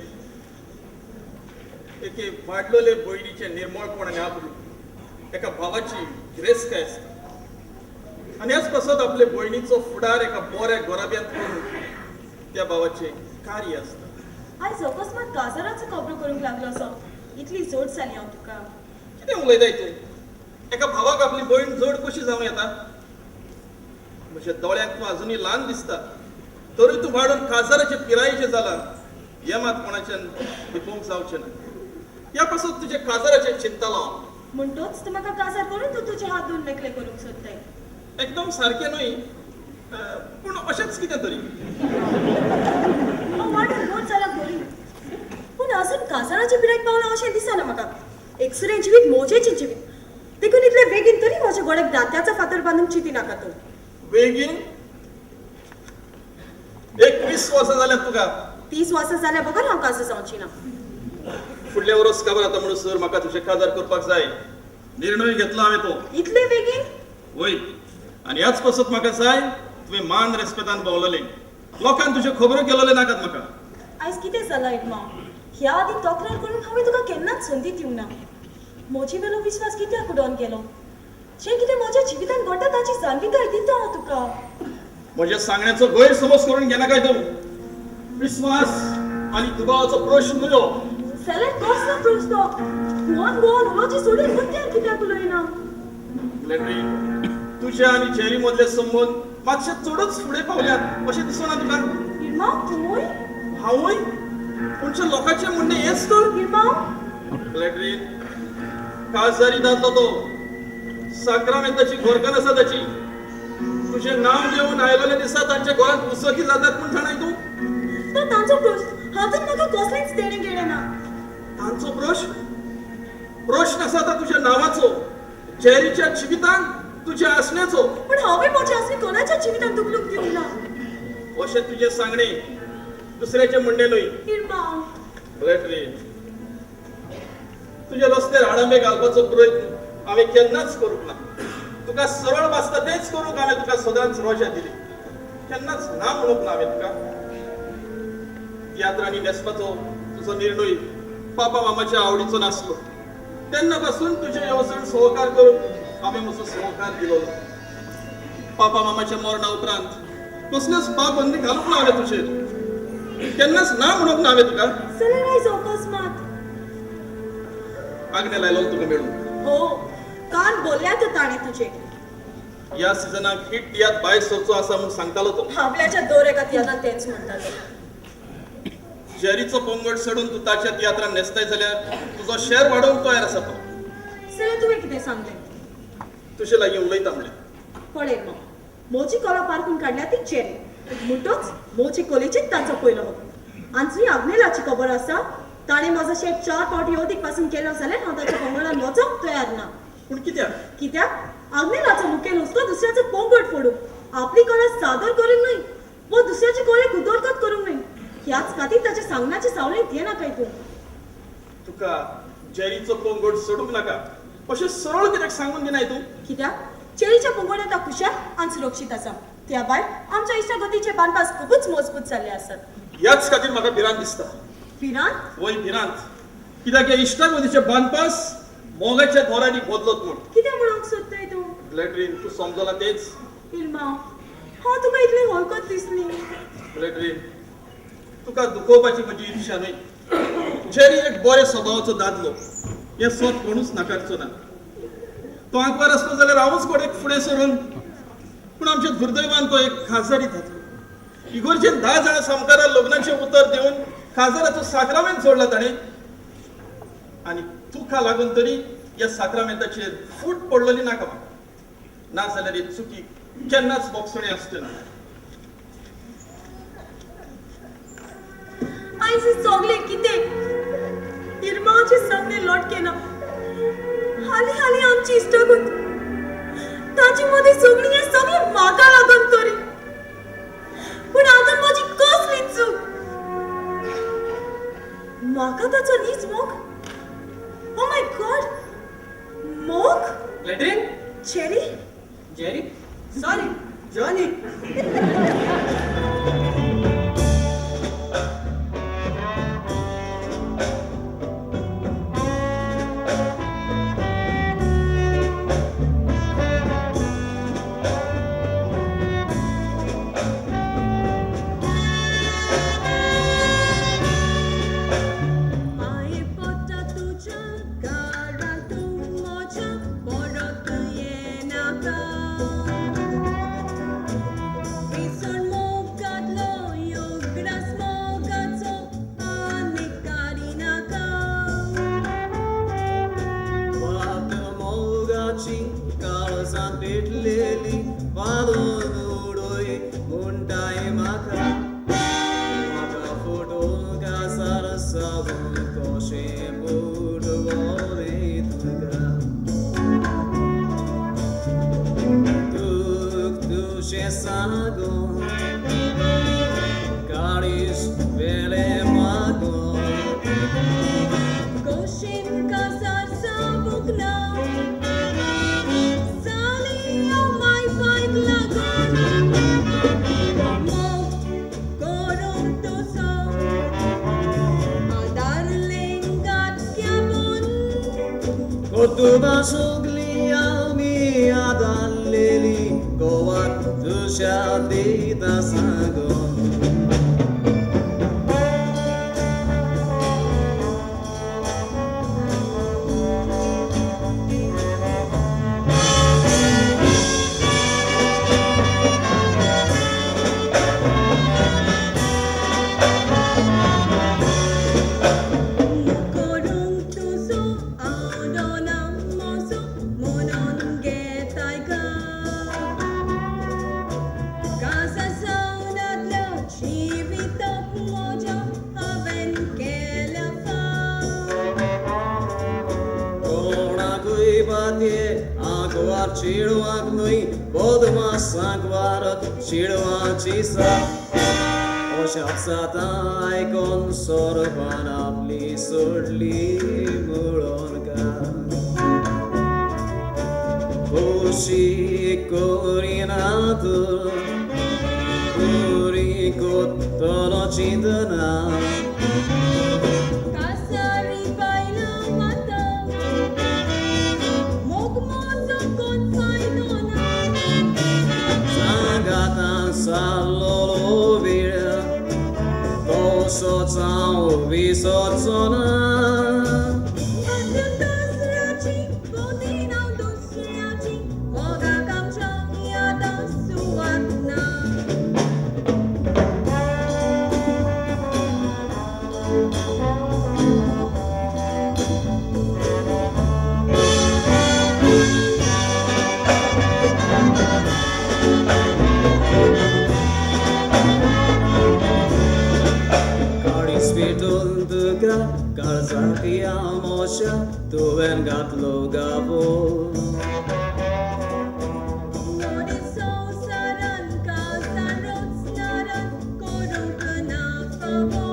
Speaker 5: एके वाडलेले भयणीचे निर्मळपण आनी आबरू एका भावाची गिरेस्त आसता आनी हेच पासत आपले भयणीचो फुडार एका बऱ्या गोराब्यांत करून त्या भावाचे कार्य आसता
Speaker 3: आयज अकस्मात काजाराचो खबरो करूंक लागलो असो इतली जोड जाली हांव तुका
Speaker 5: कितें उलयताय तूं एका भावाक आपली भयण जड कशी जावं येता म्हज्या दोळ्यांक तूं अजुनूय ल्हान दिसता तरी तूं वाडून काजाराचे पिरायेचें जाला हें मात कोणाच्यान लिपोवंक जावचें ना ह्या पासून तुजे काजाराचेर चिंतलो हांव
Speaker 3: म्हणटोच तूं म्हाका काजार करून तूं तुजे हात धुवन मेकळे करूंक सोदताय
Speaker 5: एकदम सारकें न्हय पूण अशेंच कितें तरी
Speaker 3: हांव वाडून मोठ जाल्यार बरी पूण अजून काजाराची पिरायेक पावलां अशें दिसना म्हाका एकसुरें जिवीत मोजेचें जिवीत देखून इतले बेगीन तरी म्हज्या गोड्याक दात्याचा फातर बांदूंक चिंती नाका तूं
Speaker 5: बेगीन 21 वर्सां जाल्यात तुका
Speaker 3: 30 वर्सां जाल्यार बगर हांव काजार जावची ना
Speaker 5: फुडल्या वरोस काबार आता म्हणसर म्हाका तुजें काजार करपाक जाय निर्णय घेतलो हांवें तो
Speaker 3: इतले बेगीन
Speaker 5: वय आनी ह्याच पासत म्हाका जाय तुवें मान रेस्पेदान भोंवलोलें लोकांक तुज्यो खबरो केलोले नाकात म्हाका
Speaker 3: आयज कितें जालां इडमा ह्या आदी तक्रार करून हांवें तुका केन्नाच संदी दिवंक ना म्हजे वेलो विस्वास कित्याक उडोवन गेलो जें कितें म्हज्या जिवितांत घडटा ताची जाणविकाय दिता हांव तुका
Speaker 5: म्हज्या सांगण्याचो गैरसमज करून घेना काय तूं विस्वास आनी दुबावाचो प्रश्न न्हय हो
Speaker 3: जाल्यार कसलो प्रश्न गोवन गोवन उलोवची सोडून मुद्द्यार कित्याक उलयना
Speaker 5: लॅट्री तुज्या आनी जेरी मदले संबंद मातशे चडच फुडें पावल्यात अशें दिसना तुका
Speaker 3: इडमा तूंय
Speaker 5: हांवूय पूणच्या लोकांचें म्हणणें हेंच तर
Speaker 3: इडमा
Speaker 5: लॅट्री काजारी दादलो तो साक्रामेंताची घोरकान आसा ताची तुजें नांव घेवन आयलोले दिसा तांच्या घरांत उसकी जातात म्हूण जाणाय तूं
Speaker 3: तो तांचो प्रश्न हातून म्हाका कसलेंच देणें घेणें ना
Speaker 5: तांचो प्रश्न आसा आता तुज्या नांवाचो जेरीच्या जिवितांत तुज्या आसण्याचो
Speaker 3: पण हांवें म्हजें असलें कोणाच्या जिवितांत दुखलूक दिवंक ना
Speaker 5: अशें तुजें सांगणें दुसऱ्याचें म्हणणें न्हय
Speaker 3: इडमा
Speaker 5: लॅट्री तुज्या रस्त्यार आडांबे घालपाचो प्रयत्न हांवें केन्नाच करूंक ना तुका सरळ भासता तेंच करूंक हांवें तुका सदांच रोजा दिली केन्नाच ना म्हणूंक ना हांवें तुका तियात्रांनी न्हेसपाचो तुजो निर्णय पापा मामाच्या आवडीचो नासलो तेन्ना पासून तुजे येवजण सहकार करून हांवें म्हजो सहकार दिलोलो पापा मामाच्या मरणा उपरांत कसल्योच पाबंदी घालूंक ना हांवें तुजेर केन्नाच ना म्हणूंक ना हांवें तुका
Speaker 3: जाल्यार आयज अकस्मात
Speaker 5: आग्ने लायलो तुका मेळून
Speaker 3: हो कान बोलल्यात ताणें तुजे
Speaker 5: ह्या सिजनाक हिट तियात भायर सरचो आसा म्हूण सांगतालो तो
Speaker 3: हावल्याच्या दोर एका तियात्रांत तेंच म्हणटालो
Speaker 5: जेरीचो पोंगड सोडून तूं ताच्या तियात्रांत न्हेसताय जाल्यार तुजो शेअर वाडोवंक तयार आसा तो
Speaker 3: जाल्यार तुवें कितें सांगलें
Speaker 5: तुजे लागीं उलयता म्हणलें
Speaker 3: पळय मग मोची कला पारखून काडल्या ती चेरी म्हणटोच मोची कलेचीच ताचो पयलो आमची आग्नेलाची खबर आसा ताणें म्हजो शेट 4 फावटी येवदीक पासून केलो जाल्यार हांव ताच्या पंगडान वचोंक तयार ना
Speaker 5: पूण कित्याक
Speaker 3: कित्याक आग्नेलाचो मुखेल हुस्को दुसऱ्याचो पोंगड फोडूंक आपली कला सादर करूंक न्हय वो दुसऱ्याची कलेक उदरगत करूंक न्हय ह्याच खातीर ताच्या सांगण्याची सावळेंत येना काय तूं
Speaker 5: तुका जेरीचो पोंगड सोडूंक नाका अशें सरळ कित्याक सांगून दिनाय तूं
Speaker 3: कित्याक चेरीच्या पोंगडांत हांव खुशाल आनी सुरक्षीत आसा त्या भायर आमच्या इश्टागतीचे बांदपास खूबच मजबूत जाल्ले आसात
Speaker 5: ह्याच खातीर म्हाका भिरांत दिसता
Speaker 3: फिरांत
Speaker 5: वय भिरांत कित्याक हे इश्टागतीचे बांदपास मोगाच्या धोरांनी बदलत म्हूण
Speaker 3: कितें म्हणूंक सोदताय तूं
Speaker 5: लॅट्रीन तूं समजला तेच
Speaker 3: इल्मा हांव तुका इतली हलकत दिसली
Speaker 5: लॅट्रीन तुका दुखोवपाची म्हजी इच्छा न्हय जेरी एक बरे स्वभावाचो दादलो हें स्वत कोणूच नाकारचो ना तो आंकवार आसलो जाल्यार हांवूच कोणेक फुडें सरून पूण आमच्या दुर्दैवान तो एक खाजारी दादलो इगोर्जेन 10 जाणां सामकारां लग्नाचें उतर दिवन खाजाराचो साक्रामेंत जोडला ताणें आनी तुका लागून तरी ह्या साक्रामेंताचेर फूट पडलेली नाका म्हाका ना जाल्यार ही चुकी केन्नाच बोगसणे आसची ना
Speaker 3: आयज सगळे कितें इरमाचे सगळे लटके ना हाली हाली आमची इश्टागत ताची मदी सगळी हे सगळी म्हाका लागून तरी पूण आतां म्हजी कसली चूक म्हाका ताचो नीज मोग ओ माय गॉड मोग
Speaker 2: लॅट्रीन
Speaker 3: चेरी
Speaker 2: जेरी सॉरी जॉनी
Speaker 3: आई पोटा तुझ्या गारातून
Speaker 6: देवाची काळजांत पेटलेली वालोन उडोय उंटाय म्हाका फोटोन काजार सावन कशें बुडवलें तुका तुजें सांगून काळीज वेलें मागून
Speaker 3: Goshen kasar sabuk na Sali o mai fight lagon Mo korong to so Darling gat kyabon
Speaker 6: Kotuba sugli almi adalleli Kovat tusha dita sagon
Speaker 3: Korong to so Adonam moso Monon getay ka Kasa saunat lo Chivitok mojo Aven kelafa
Speaker 6: कोणाकूय बातये आंकवार चिडवांक न्हय बोदमा सांकवार चिडवांची सा अशाक जाता आयकोन सोरपान आपली सोडली म्हणून का खोशी करिना तूं पुरी कोत्तलो चिंतना
Speaker 3: Kasari baila mata Mogmoso con sainona
Speaker 6: Sangatan salolo vira Koso tsao viso tsona
Speaker 3: Atentas raci Bodinau dus raci Moga kamchang yada suatna
Speaker 6: Cari spiritul tuga Karzaki amosha Tuven gatlo gabo
Speaker 3: Nori so saran kasarot snaran Korong kenapa ho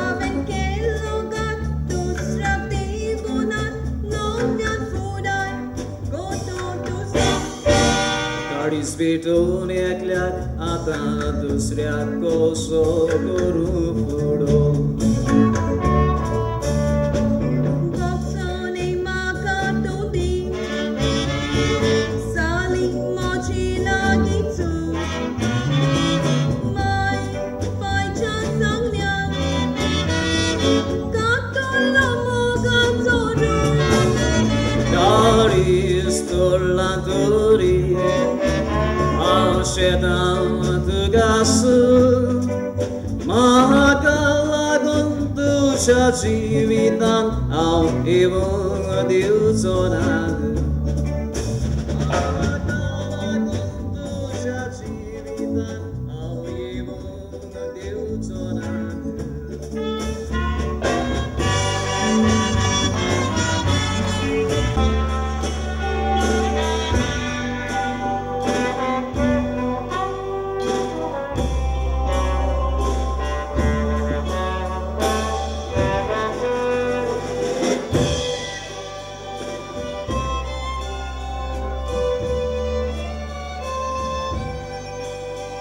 Speaker 3: Aven kelogat dus rakti bunat Nomyan fudan Goto dus
Speaker 6: Cari spiritul ekляк Ata dusऱ्याक कोसो करू फुडो
Speaker 3: Goksone maka tudi Sali mochi lagitsu Mai pai chasang niang Katolo mo gatsoru
Speaker 6: Cari stollaturi Ascetam tugasu Mahakalagon tusha jivitan Au ibung diuzonan Mahakalagon tusha jivitan Au ibung diuzonan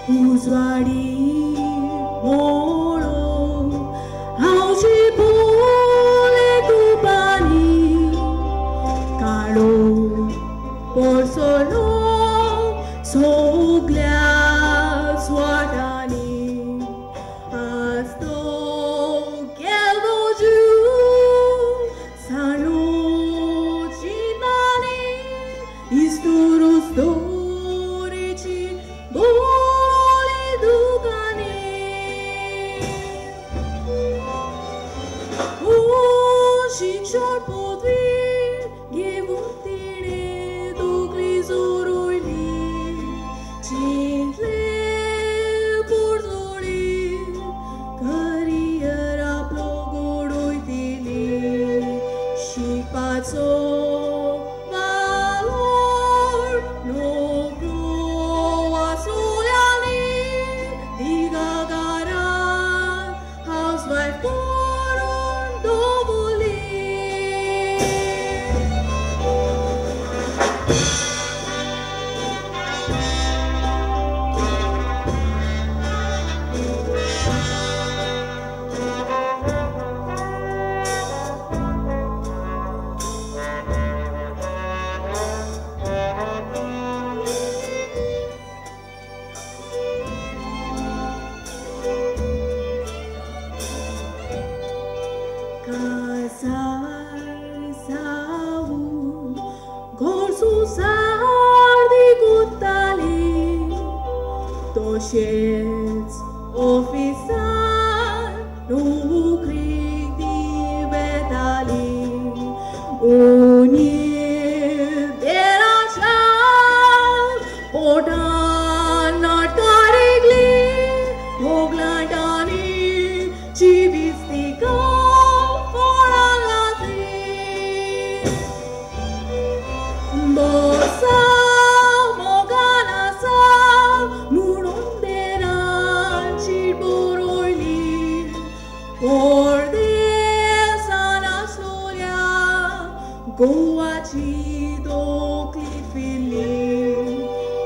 Speaker 1: 우스와리 모로 하우지 볼에 두바니 가로 볼솔로 소글야 스와다니 아스토 겔도주 살로 지바니 이스토로스 도리치 볼에 두가니
Speaker 3: शिकपाचो वालोर नोकरो वाचोल्यांनी दिगागारान हाऊसवायफ करून दवरली. तशेंच ऑफिसान नोकरीक ती वेताली. उणीर देराच्या पोटान नाटकां रेगली. भोगलांटांनी जिवीत तिका फळां घातली. बसा मोगान आसा म्हणून देरान शीट बरोयली. परदेसान आसलोल्या गोवाची तकली फिरली.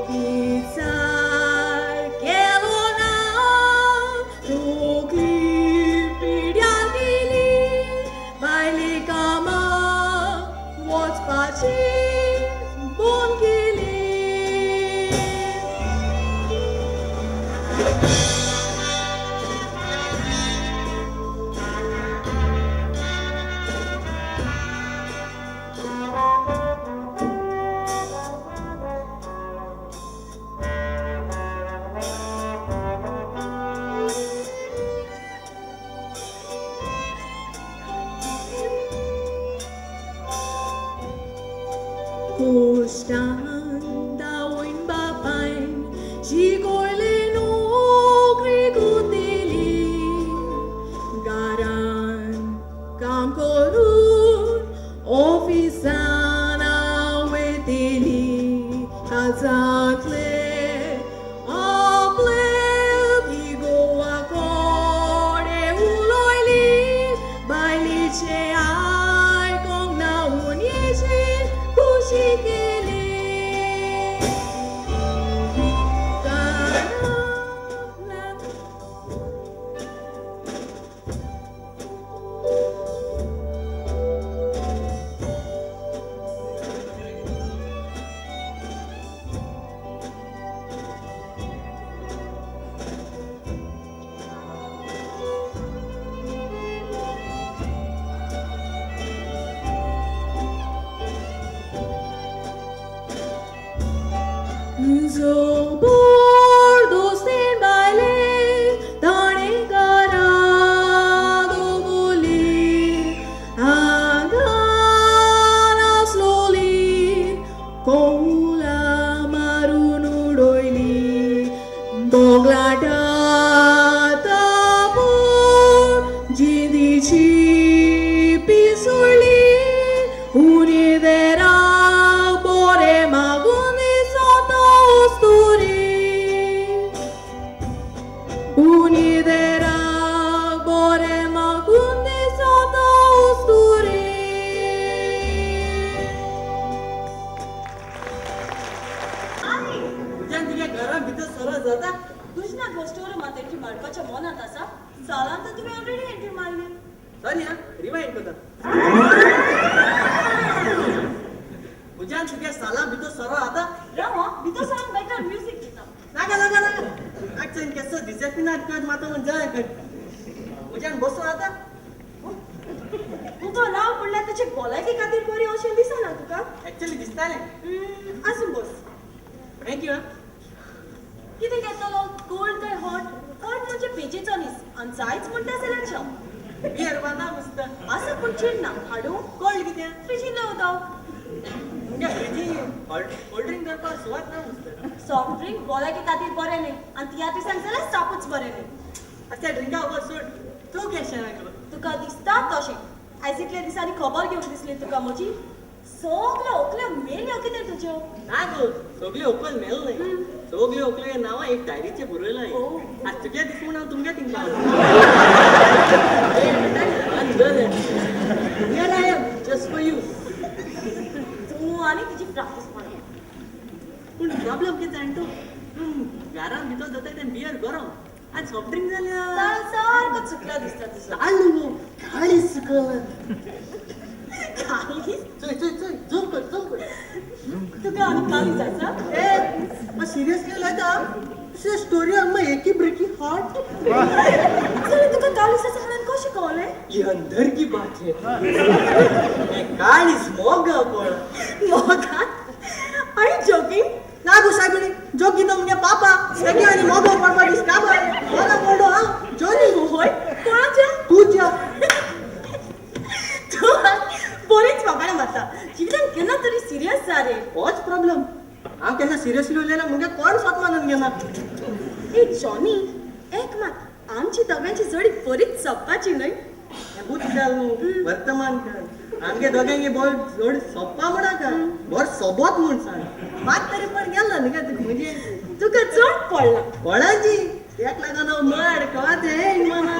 Speaker 3: विचार केलो ना तकली पिड्यार गेली. भायली कामां वचपाची बंद केली. Koshtan daoin bapain shigoyle nokri gutili. Garan kam korun ofisana wetili. Kazakle आपले भिगोवा कोडे उलोयली. बायलीचे आयकोंक नावून येची खुशी केली. Zobor dostin baile tane kara dovoli. Angana slowly koula marun udoili. Boglata tapur jindichi pisurli. Unidera bore magundi sota usturi. Unidera bore magundi sota usturi.
Speaker 2: तुज्यान तुगे घरान भितर सरळ जाता.
Speaker 3: तुझ्या गोष्टीवर मातेची माडपाच्या मनात असा सालान तर तुम्ही ऑलरेडी एंट्री मारली.
Speaker 2: सानिया रिवाइंड करता. तुज्यान तुगे साला भितर सरळ आता.
Speaker 3: राव भितर सांग बेटर म्युझिक घेता.
Speaker 2: नाका नाका नाका. आजच्यान केसो डिसिप्लिनार कर मातो म्हण जाय कर. तुज्यान बसो आता.
Speaker 3: तुझो राव पडल्या त्याची भलायकी खातीर बरी अशें दिसना तुका.
Speaker 2: एक्चुअली दिसताले.
Speaker 3: आसूं बस.
Speaker 2: थँक्यू.
Speaker 3: कितें घेतलो कोल्ड काय हॉट. हॉट म्हणजे पेजेचो न्हीस आनी जायच म्हणटा जाल्यार च्या.
Speaker 2: बियर बाना मस्त.
Speaker 3: असं पण चिडना हाडू
Speaker 2: कोल्ड कितें?
Speaker 3: फ्रिजीन लावता.
Speaker 2: तुमगे फ्रिजी कोल्ड ड्रिंक करपाक सुवात ना मस्त.
Speaker 3: सॉफ्ट ड्रिंक भलायकी खातीर बरें न्ही आनी तिया दिसांक जाल्यार सापूच बरें न्ही.
Speaker 2: अच्छा ड्रिंका वर सोड. तू कशें लागलो?
Speaker 3: तुका दिसता तशें आयज दिसांनी खबर घेवंक दिसली तुका म्हजी सगळे ओकले मेल्यो कितें तुज्यो
Speaker 2: ना गो सगळे ओकल मेल नाही सगळे ओकले नाव एक डायरीचे बरयला आज तुगे दीस म्हूण हांव तुमगे थिंगा जस्ट फॉर यू
Speaker 3: तूं आनी तुजी प्रॅक्टीस मार
Speaker 2: पूण प्रॉब्लेम कितें जाणा तूं घरान भितर जाता तें बियर गरम आनी सॉफ्ट ड्रिंक जाल्यार
Speaker 3: सारको चुकला दिसता तुजो
Speaker 2: न्हू काळी सुकल
Speaker 3: काळीज
Speaker 2: चल चल चल जंप कर जंप कर
Speaker 3: तुका आनी काळीज आसा
Speaker 2: ए सिरियसली उलयता से स्टोरी हांगा एकी ब्रेकी हार्ट
Speaker 3: जाल्यार तुका काळीज आसा म्हणून कशें कळलें
Speaker 2: ये अंदर की बात है काळीज मोगा पण
Speaker 3: मोगा आनी जोकिंग
Speaker 2: ना गो सायबणी जोगी तो म्हणजे पापा सगळी आणि मोगो पडपा दिस का बरं मला बोललो हा जोनी
Speaker 3: होय कोणाच्या
Speaker 2: तुझ्या
Speaker 3: तू बरीच वागाणे मारता जिवितान केन्ना तरी सिरियस जा रे
Speaker 2: होच प्रॉब्लेम हांव केन्ना सिरियसली उलयना म्हणजे कोण स्वत मानून घेना
Speaker 3: ए जॉनी एक मात आमची दोगांची जोडी बरीच सोपपाची न्हय
Speaker 2: हें बूत घाल न्हू वर्तमान कर आमगे दोगांगे बोल जोड सोप्पा म्हणा का बोर सोबत म्हूण सांग मात तरी पण गेलो न्ही का तुका म्हणजे
Speaker 3: तुका चड पडला
Speaker 2: कोणाची एक लागून हांव माड कवा ते मना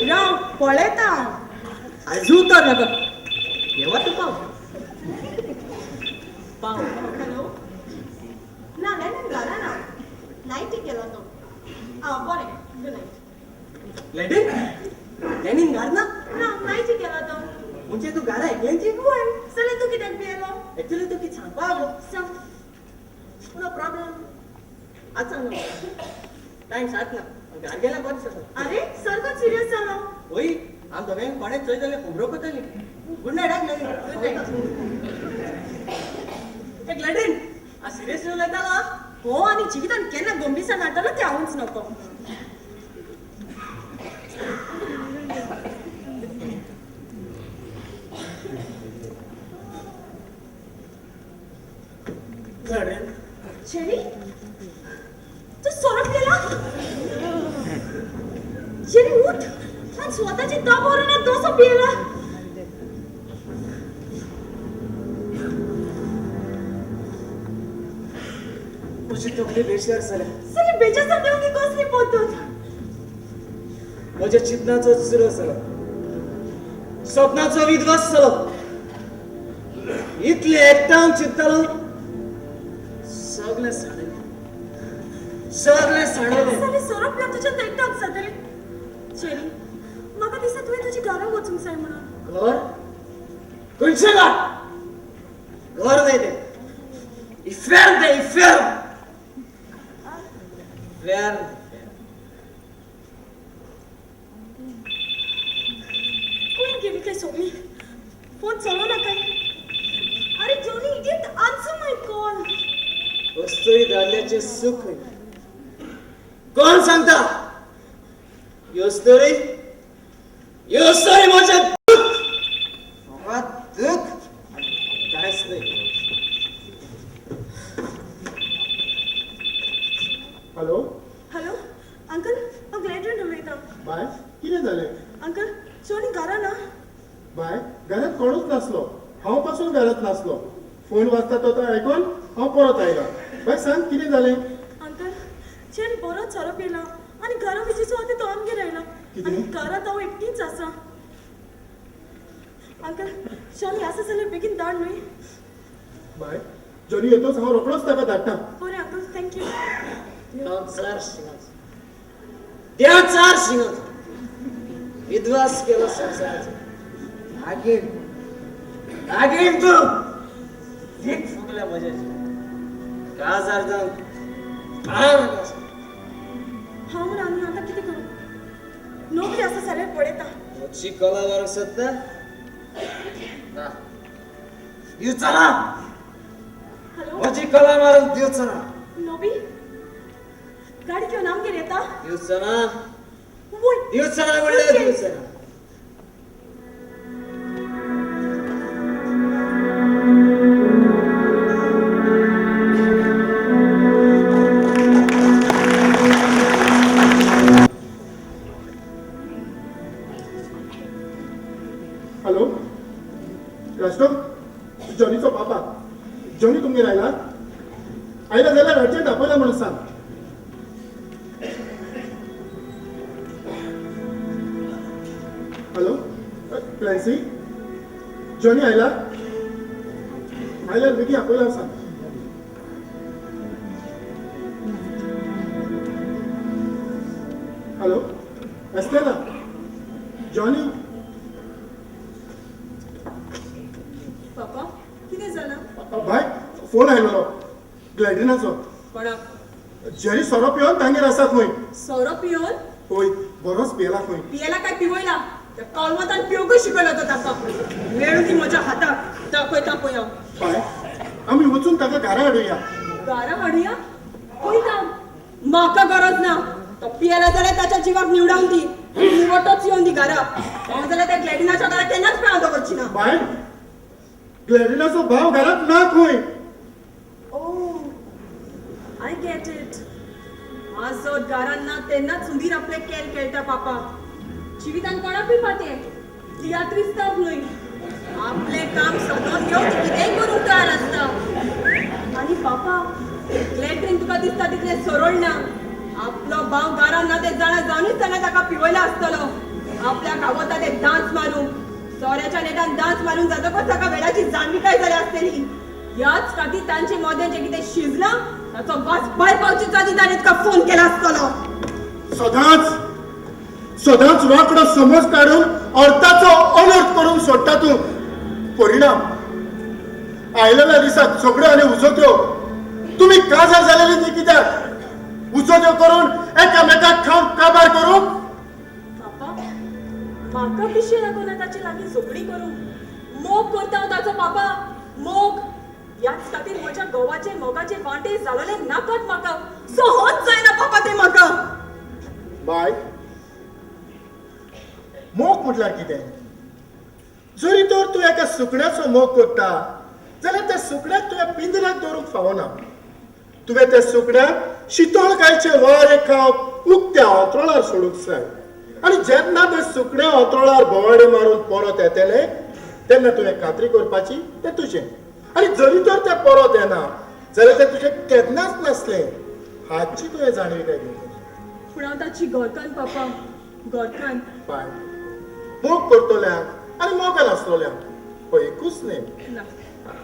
Speaker 3: राव पळयता
Speaker 2: आजू तर नका येवा तू पाव पाव
Speaker 3: हॅलो ना लेनन घरा ना नाईटी केला तो बरें गुड नाईट
Speaker 2: लेडीन लेडीन घाल ना
Speaker 3: ना नाईटी केला तो
Speaker 2: म्हणजे तू घरा एकल्याची
Speaker 3: होय जाल्यार तू कित्याक भियेलो
Speaker 2: एक्चुअली तू कितें सांगपा गो
Speaker 3: सांग
Speaker 2: नो प्रॉब्लेम आज सांग टायम सात ना घार गेल्या बरें दिसता
Speaker 3: अरे सारको सिरियस जालो
Speaker 2: होय आम दोगांक कोणें चोय जाल्यार खबरो करतली गुड नायट आक गुड नायट एक लेडीन आ सिरियसली उलयतालो
Speaker 3: हो आनी जिवितान केन्ना गंभीरसाण हाडटलो तें हांवूच नको शेरी तू सोडून गेला शेरी उठ आणि स्वतःची दम ओरडण्यात डोसो पियला
Speaker 6: तुझी तकली बेजार जाल्या
Speaker 3: सगळी बेजार जाऊ की कसली पद्धत
Speaker 6: म्हज्या चिंतनाचो चुरो जालो स्वप्नाचो विध्वस जालो इतले एकटांग चिंततालो सगळें साडलें सगळें साडलें
Speaker 3: साली सोरपल्या तुझ्या एकटाक जातले शेरी म्हाका दिसता तुवें तुजी घरा वचूंक जाय म्हणून
Speaker 6: घर खंयचें घर घर न्हय तें इफेर तें इफेर वेर
Speaker 3: कोण गेली काय सगळी फोन चालू ना काय अरे जोनी इट आन्सर माय कॉल
Speaker 6: वस्तुरी दादल्याचे सुख कोण सांगता ह्यो स्टोरी म्हजें दुःख म्हाका दुःख कांयच न्हय
Speaker 4: हॅलो
Speaker 3: हॅलो अंकल हांव ग्लॅड्रन उलयतां
Speaker 4: बाय कितें जालें
Speaker 3: अंकल जोनी घरा ना
Speaker 4: बाय घरात कोणूच नासलो हांव पासून घरात नासलो फोन वाजता तो आयकून हांव परत आयला बाय सांग कितें जालें
Speaker 3: अंकल जेरी बरोच सोरो पेला आनी घरा विजीचो आतां तो आमगेर आयला आनी घरांत हांव एकटीच आसा अंकल शॉनी आसा जाल्यार बेगीन धाड न्हय
Speaker 4: बाय जॉनी येतोच हांव रोखडोच ताका धाडटा
Speaker 3: बरें अंकल थँक्यू
Speaker 6: देव चार शिंगाचो विध्वास केलो संवसाराचो आगीन तू भीक फुगल्या म्हज्याची काजार जावन
Speaker 3: हांव म्हण आमी आतां कितें करूं नोकरी आसा जाल्यार पळयता
Speaker 6: म्हजी कला व्हरंक सोदता ना दिवचा ना
Speaker 3: हॅलो
Speaker 6: म्हजी कला मारून दिवचा ना
Speaker 3: नोबी गाडी घेवन आमगेर येता
Speaker 6: दिवचा ना
Speaker 3: वय
Speaker 6: दिवचा ना म्हणल्यार दिवचा ना
Speaker 4: हॅलो राष्ट्र जॉनीचो बाबा जॉनी तुमगेर आयला आयला जाल्यार अर्जंट आपयला म्हणून सांग हॅलो क्लॅन्सी जॉनी आयला आयल्यार बेगीन आपयला सांग हॅलो एस्टेला जॉनी
Speaker 3: पापा कितें जालां
Speaker 4: भाई फोन आयलो ग्लॅडिनाचो
Speaker 3: कोणाक
Speaker 4: जेरी सोरो पिवन तांगेर आसात खंय
Speaker 3: सोरो पिवन
Speaker 4: होय बरोच पियला खंय
Speaker 3: पियेला काय पिवयला त्या कॉलवतान पिवकूय शिकयलो तो ताका मेळून ती म्हज्या हाताक दाखयता पळय हांव
Speaker 4: बाय आमी वचून ताका घरा हाडुया
Speaker 3: घरा हाडुया पळयता म्हाका गरज ना तो पियेला जाल्यार ताच्या जिवाक निवडावन दी निवटोच येवन दी घरा हांव जाल्यार त्या ग्लॅडिनाच्या घरा केन्नाच पेळां दवरची ना
Speaker 4: बाय ग्लॅडिनाचो भाव घरात ना खंय
Speaker 3: I get it. आज जो घरान ना तेन्नाच सुंदीर आपले केल खेळटा पापा जिवितान कोणाकूय पाते तियात्रिस्ताव न्हय आपले काम सगळं घेवन कितेंय करूंक तयार आसता आनी पापा ग्लॅड्रीन तुका दिसता तितलें सरळ ना आपलो भाव घरान ना ते जाणा जावनूच ताणें ताका पिवयला आसतलो आपल्याक आवडटा ते डान्स मारूंक सोऱ्याच्या नेटान डान्स मारून जातकच ताका वेळाची जाणविकाय जाली आसतली ह्याच खातीर तांचे मोदें जें कितें शिजलां ताचो वास भायर पावचे आदीं ताणें तुका फोन केला आसतलो
Speaker 4: सदांच वांकडो समज काडून अर्थाचो अनर्थ करून सोडटा तूं परिणाम आयलेल्या दिसाक झगड्यो आनी उजोत्यो तुमी काजार जालेली न्ही कित्याक उजोत्यो करून एकामेकाक खावन काबार करूंक
Speaker 3: पापा म्हाका पिशे लागून ताचे लागीं झगडी करूंक मोग करता हांव ताचो पापा मोग ह्याच खातीर म्हज्या घोवाचे मोगाचे वांटे जालोले नाकात म्हाका सहज जायना पापा ते म्हाका
Speaker 4: बाय मोग म्हटल्यार कितें जरी तर तूं एका सुकण्याचो मोग करता जाल्यार त्या सुकण्याक तुवें पिंजऱ्यांत दवरूंक फावना तुवें त्या सुकण्याक शितळकायेचे वारे खावप उक्त्या अंतराळार सोडूंक जाय आनी जेन्ना ते सुकण्या अंतराळार भोवाडे मारून परत येतले तेन्ना तुवें खात्री करपाची तें तुजें आनी जरी तर ते परत येना जाल्यार तें तुजें केन्नाच नासलें हाची तुवें जाणविकाय घेवची
Speaker 3: पूण हांव ताची घोडकान पापा घोडकान
Speaker 4: बाय मोग करतल्यांक आनी मोगान आसलोल्यांक हो एकूच नेम
Speaker 3: ना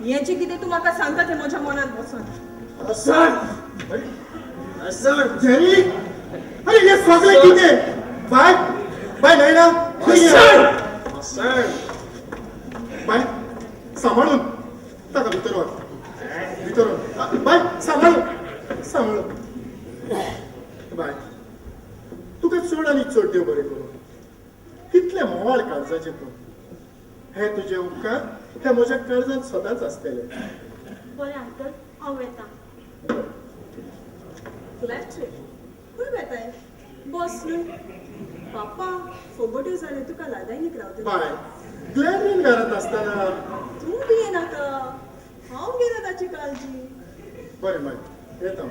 Speaker 3: हें जें कितें तूं म्हाका सांगता तें म्हज्या मनांत बसोन
Speaker 4: जेरी अरे हे सगळें कितें बाय बाय न्हय बाय सांबाळून ताका भितर व्हर बाय सांबाळून बाय तुका चड आनी चड देव बरें करूं कितले मोवाळ काळजाचे तूं हे तुजे उपकार हे म्हज्या काळजांत सदांच आसतले
Speaker 3: बरें अंकल हांव येता फ्लॅट खंय वेताय बस न्हय पापा फोगोट्यो जाले तुका लादायनीक रावता
Speaker 4: बाय ग्लॅडरीन घरांत आसतना
Speaker 3: तूं बी येनाका हांव घेता ताची काळजी
Speaker 4: बरें बाय येता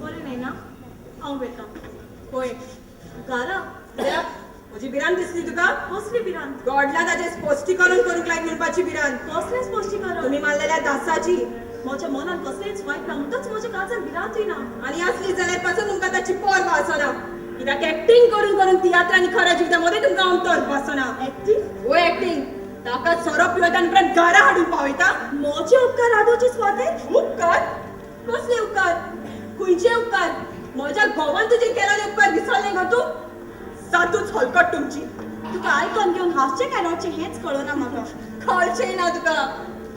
Speaker 3: बरें न्हय ना हांव वेता पळय घरा कित्याक म्हजी भिरांत दिसली तुका कसली भिरांत गॉडला ताचें स्पश्टीकरण करूंक लायक म्हणपाची भिरांत कसलें स्पश्टीकरण तुमी मारलेल्या दासाची म्हज्या मनात कसलेंच वायट ना म्हणटच म्हज्या काळजांत भिरांतूय ना आनी आसली जाल्यार पासून तुमकां ताची पर्वा आसना कित्याक एक्टींग करून करून तियात्र आनी खऱ्या जिवितामध्ये तुमकां अंतर बसना एक्टींग हो एक्टींग ताका सोरो पिवता आनी परत घरा हाडून पावयता म्हजे उपकार आदोवचे स्वातेर उपकार कसले उपकार खंयचे उपकार म्हज्या घोवान तुजे केलेले उपकार विसरले गो तूं सातूच हलकट तुमची तुका आयकून घेवन हांसचें काय रडचें हेंच कळना म्हाका कळचें ना तुका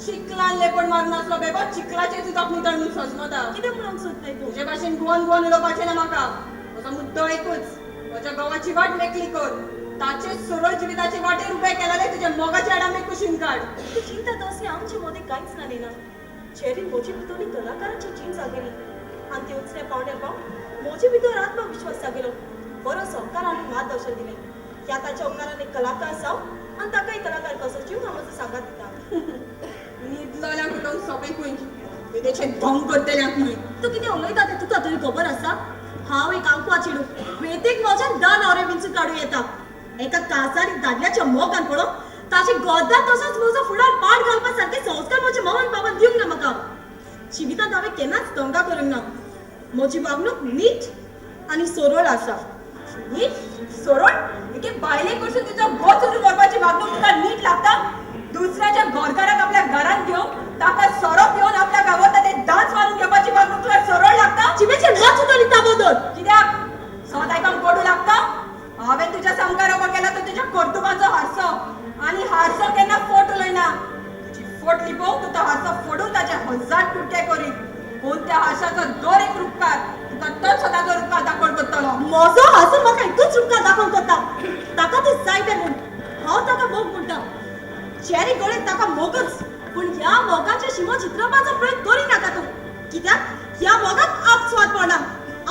Speaker 3: चिकलान लेपण मारून आसलो बेबा चिकलाचेर तुका नितळ म्हणून सजमता कितें म्हणून सोदताय तूं तुजे भाशेन गोवन उलोवपाचें ना म्हाका म्हजो मुद्दो एकूच म्हज्या घोवाची वाट मेकळी कर ताचे सरळ जिविताचे वाटेर उबे केलेले तुजे मोगाचे आडामे कुशीन काड तूं चिंता तसलें आमचे मदें कांयच ना न्ही ना चेरी म्हजे भितरली कलाकाराची जीण जागेली आनी ते उचले पावणे पाव म्हजे भितर आत्मविश्वास जागेलो बरो सहकार आनी मार्गदर्शन दिलें ह्या ताच्या उपकारान एक कलाकार जाव आनी ताकाय कलाकार कसो जीव हांव म्हजो सांगात दिता न्हिदलोल्यांक उठोवन सोंपेकूय विदेचे ढोंग करतल्यांक न्हय तूं कितें उलयता तें तुका तरी खबर आसा हांव एक आंकवा चेडूं वेतेक म्हज्यान 10 न्हवरे बीन काढू येता एका कासारी दादल्याच्या मोगान पडो ताचे गोदात तसोच म्हजो फुडार पाड घालपासारखे संस्कार म्हजे मम्मी बाबान दिवंक ना म्हाका जिवितांत हांवें केन्नाच दंगा करूंक ना म्हजी वागणूक नीट आनी सरळ आसा नीट सरळ एके बायले कडसून तुजो गो चोरून व्हरपाची वागणूक तुका नीट लागता दुसऱ्याच्या घरकाराक आपल्या घरांत घेवन ताका सोरो पिवन आपल्या गावात ते डान्स मारून घेवपाची वागणूक तुका सरळ लागता जिबेचेर नाच उतरली ताबोदर कित्याक सोद आयकून कडू लागता हांवें तुज्या संस्कार उबो केला तो तुज्या कर्तुबाचो हारसो आनी हारसो केन्ना फोट उलयना तुजी फोट लिपोवंक तूं तो हारसो फोडून ताचे हजार कुडके करीत पूण त्या हारशाचो दर एक रुपकार तुका तोच सदांचो रुपकार दाखोवन करतलो म्हजो हारसो म्हाका एकूच रुपकार दाखोवन करता ताका तें जाय तें म्हूण हांव ताका मोग म्हणटा चेरी गळेत ताका मोगच पूण ह्या मोगाचे शिमो चित्रपाचो प्रयत्न करिनाका तूं कित्याक ह्या मोगाक आपस्वाद पडना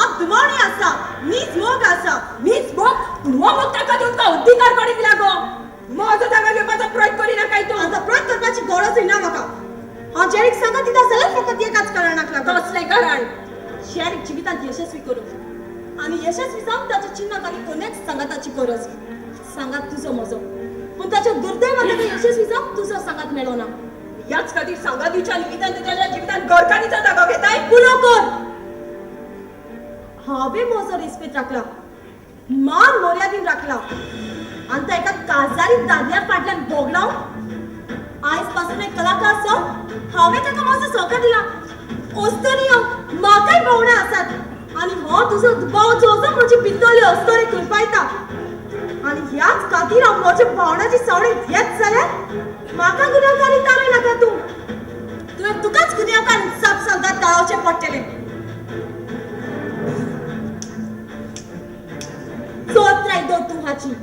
Speaker 3: आप दुमावणी आसा मीच मोग आसा मीच मोग पूण हो मोग ताका दिवंक अधिकार कोणी दिला गो म्हजो ताका घेवपाचो प्रयत्न करिनाका तूं आता प्रयत्न करपाची गरज ना म्हाका हांव जेरीक सांगा दिता जाल्यार फकत एकाच कारणाक लागता कसलें कारण जेरीक जिवितांत यशस्वी करूंक आनी यशस्वी जावंक ताच्या चिन्नाक आनी कोणेच सांगाताची गरज सांगात तुजो म्हजो पूण ताच्या दुर्दैवान ताका यशस्वी जावंक तुजो सांगात मेळो ना याच खातीर सांगातीच्या निमित्तान तुज्या जिवितांत घरकान्नीचो जागो घेताय पुरो कर हांवें म्हजो रिस्पेद राखला मान मर्यादीन राखला आनी तो एका काजारी दादल्या फाटल्यान भोगलाव आयज पासून एक कलाकार सो हांवें ताका म्हजो सहकार दिला अस्तरी म्हाकाय भोवण्या आसात आनी हो तुजो दुबाव चोवचो म्हजी पितोळी अस्तरी कुलपायता आनी ह्याच खातीर हांव म्हज्या भावनाची सवणी घेत जाल्यार म्हाका गुन्यांवकारी तारय नाका तूं तुवें तुकाच गुन्यांवकार साप सांगात ताळोवचें पडटलें चोत्र आयदो तूं हाची